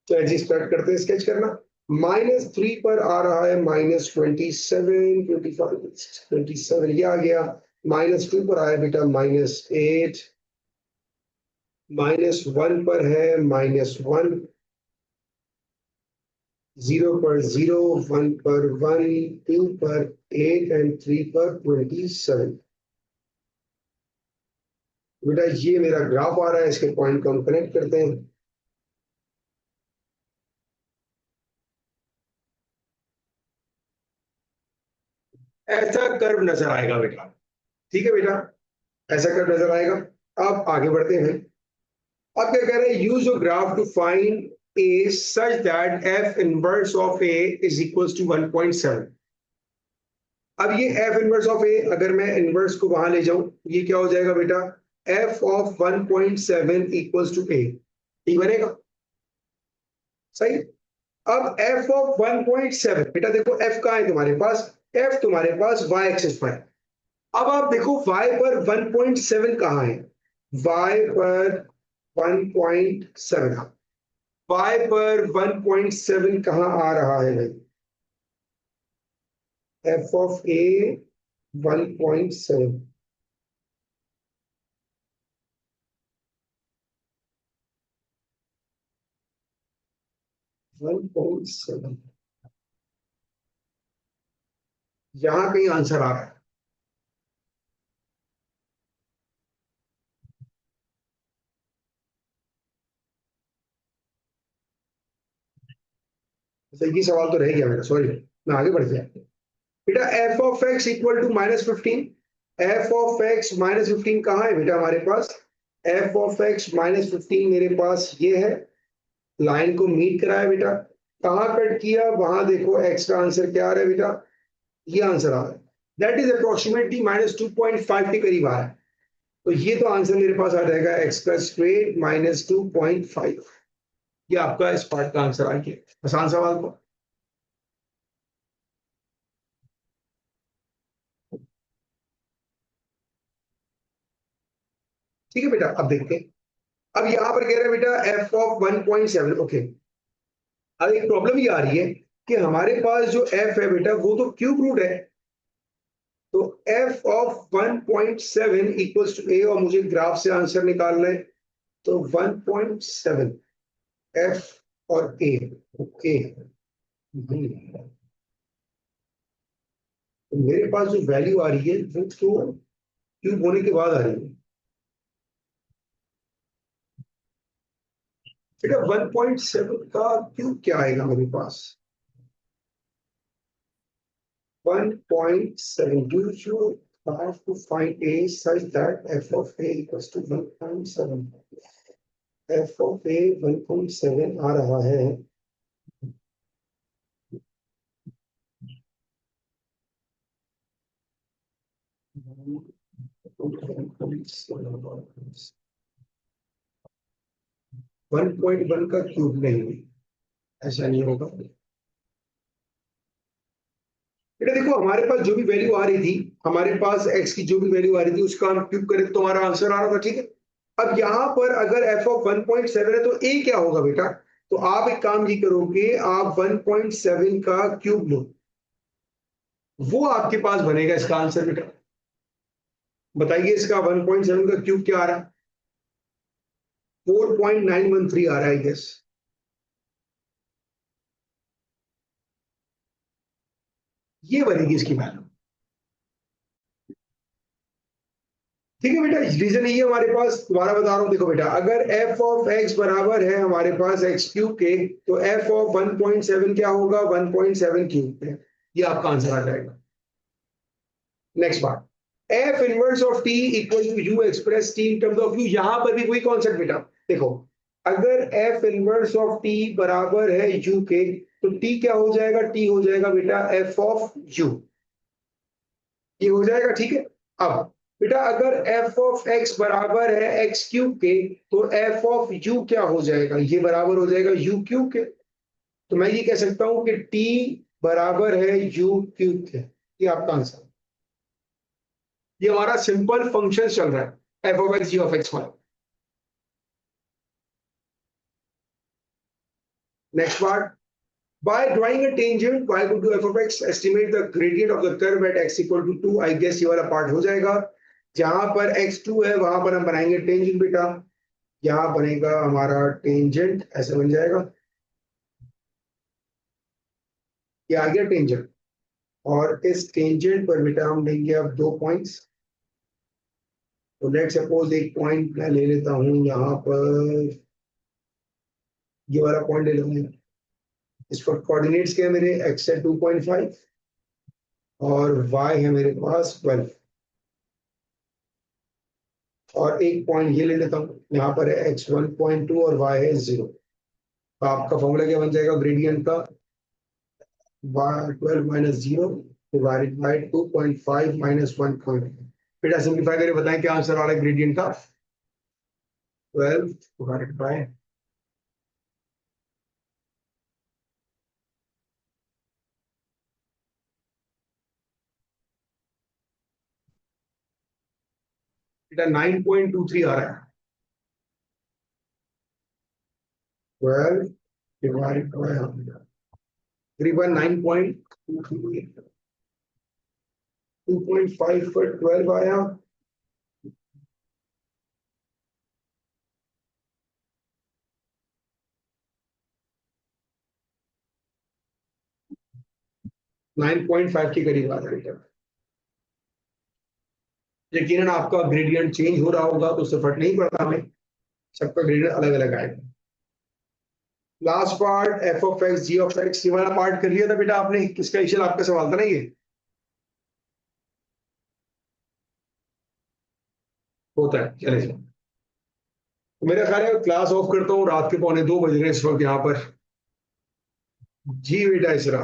A: तो जी स्टार्ट करते हैं स्केच करना। -3 पर आ रहा है -27, 25, 27 ये आ गया। -2 पर आया बेटा -8, -1 पर है -1, 0 पर 0, 1 पर 1, 2 पर 8 एंड 3 पर 27। बेटा ये मेरा ग्राफ आ रहा है, इसके पॉइंट को हम कनेक्ट करते हैं। ऐसा कर्व नजर आएगा बेटा, ठीक है बेटा, ऐसा कर्व नजर आएगा। अब आगे बढ़ते हैं। अब क्या कह रहे हैं, use your graph to find a such that f inverse of a is equals to 1.7। अब ये f इनवर्स ऑफ a, अगर मैं इनवर्स को वहां ले जाऊं, ये क्या हो जाएगा बेटा, f of 1.7 equals to a, ठीक बनेगा, सही। अब f ऑफ 1.7 बेटा देखो f कहाँ है तुम्हारे पास, f तुम्हारे पास y एक्सिस पर है। अब आप देखो y पर 1.7 कहाँ है, y पर 1.7, y पर 1.7 कहाँ आ रहा है भाई, f ऑफ a 1.7, यहां कहीं आंसर आ रहा है। ये सवाल तो रह गया मेरा, सॉरी, मैं आगे बढ़ गया। बेटा f of x equal to -15, f of x -15 कहाँ है बेटा हमारे पास, f ऑफ x -15 मेरे पास ये है, लाइन को मीट कराया बेटा, कहाँ कट किया, वहां देखो x का आंसर क्या आ रहा है बेटा, ये आंसर आ रहा है, दैट इज अप्रोक्सीमेटली -2.5 के करीब आ रहा है। तो ये तो आंसर मेरे पास आ जाएगा x का स्क्वायर -2.5, ये आपका इस पार्ट का आंसर आ गया। आसान सवाल को ठीक है बेटा, अब देखते हैं। अब यहां पर कह रहे हैं बेटा f ऑफ 1.7, ओके। अब एक प्रॉब्लम ये आ रही है कि हमारे पास जो f है बेटा वो तो क्यूब रूट है, तो f of 1.7 equals to a, और मुझे ग्राफ से आंसर निकालना है, तो 1.7 f और a, ओके। तो मेरे पास जो वैल्यू आ रही है वो तो क्यूब होने के बाद आ रही है बेटा। 1.7 का क्यूब क्या आएगा मेरे पास, 1.7, you have to find a such that f of a equals to 1.7, f of a 1.7 आ रहा है, वन पॉइंट वन का क्यूब नहीं, ऐसा नहीं होगा बेटा देखो हमारे पास जो भी वैल्यू आ रही थी, हमारे पास x की जो भी वैल्यू आ रही थी उसका हम क्यूब करें तो हमारा आंसर आ रहा था, ठीक है। अब यहाँ पर अगर f ऑफ 1.7 है तो a क्या होगा बेटा, तो आप एक काम ये करोगे, आप 1.7 का क्यूब लो, वो आपके पास बनेगा इसका आंसर बेटा। बताइए इसका 1.7 का क्यूब क्या आ रहा है, 4.913 आ रहा है, गेस। ये बनेगी इसकी वैल्यू, ठीक है बेटा। रीजन ये हमारे पास, दोबारा बता रहा हूं, देखो बेटा अगर f ऑफ x बराबर है हमारे पास x क्यूब के, तो f ऑफ 1.7 क्या होगा, 1.7 क्यूब है, ये आपका आंसर आ जाएगा। नेक्स्ट बात, f inverse of t equal to u express t in terms of u, यहां पर भी कोई कॉन्सेप्ट बेटा। देखो अगर f इनवर्स ऑफ t बराबर है u के, तो t क्या हो जाएगा, t हो जाएगा बेटा f ऑफ u, ये हो जाएगा, ठीक है। अब बेटा अगर f ऑफ x बराबर है x क्यूब के, तो f ऑफ u क्या हो जाएगा, ये बराबर हो जाएगा u क्यूब के। तो मैं ये कह सकता हूं कि t बराबर है u क्यूब के, ये आपका आंसर। ये हमारा सिंपल फंक्शन चल रहा है f of x g of x वाला। Next part, by drawing a tangent y equal to f of x, estimate the gradient of the curve at x equal to 2। I guess ये वाला part हो जाएगा, जहां पर x2 है वहां पर हम बनाएंगे टेंजेंट बेटा, यहां बनेगा हमारा टेंजेंट, ऐसे बन जाएगा, ये आ गया टेंजेंट। और इस टेंजेंट पर बेटा हम लेंगे अब 2 पॉइंट्स। तो लेट सपोज एक पॉइंट मैं ले लेता हूं यहाँ पर, ये वाला पॉइंट ले लूंगा। इस पर कोऑर्डिनेट्स क्या है मेरे, x है 2.5 और y है मेरे पास 12, और एक पॉइंट ये ले लेता हूँ, यहाँ पर है x 1.2 और y है 0। तो आपका फॉर्मूला क्या बन जाएगा ग्रेडियंट का, y 12 minus 0 divided by 2.5 minus 1.5। बेटा सिंप्लीफाई करके बताएं क्या आंसर आ रहा है ग्रेडियंट का, 12 डिवाइडेड बाई 9.23 आ रहा है, 12 डिवाइडेड बाई तकरीबन 9.23, 2.5 पर 12 आया, नाइन पॉइंट फाइव के करीब आ जाएगा। यकीनन आपका ग्रेडियंट चेंज हो रहा होगा तो उससे फर्क नहीं पड़ता, हमें सबका ग्रेडियंट अलग अलग आएगा। Last part f of x g of x, ये वाला पार्ट कर लिया था बेटा आपने, किसका इनिशियल आपका सवाल था ना ये, होता है। चले जाओ, तो मेरा ख्याल है क्लास ऑफ करता हूँ, रात के 1:45 बज रहे हैं इस वक्त यहाँ पर। जी बेटा इसरा।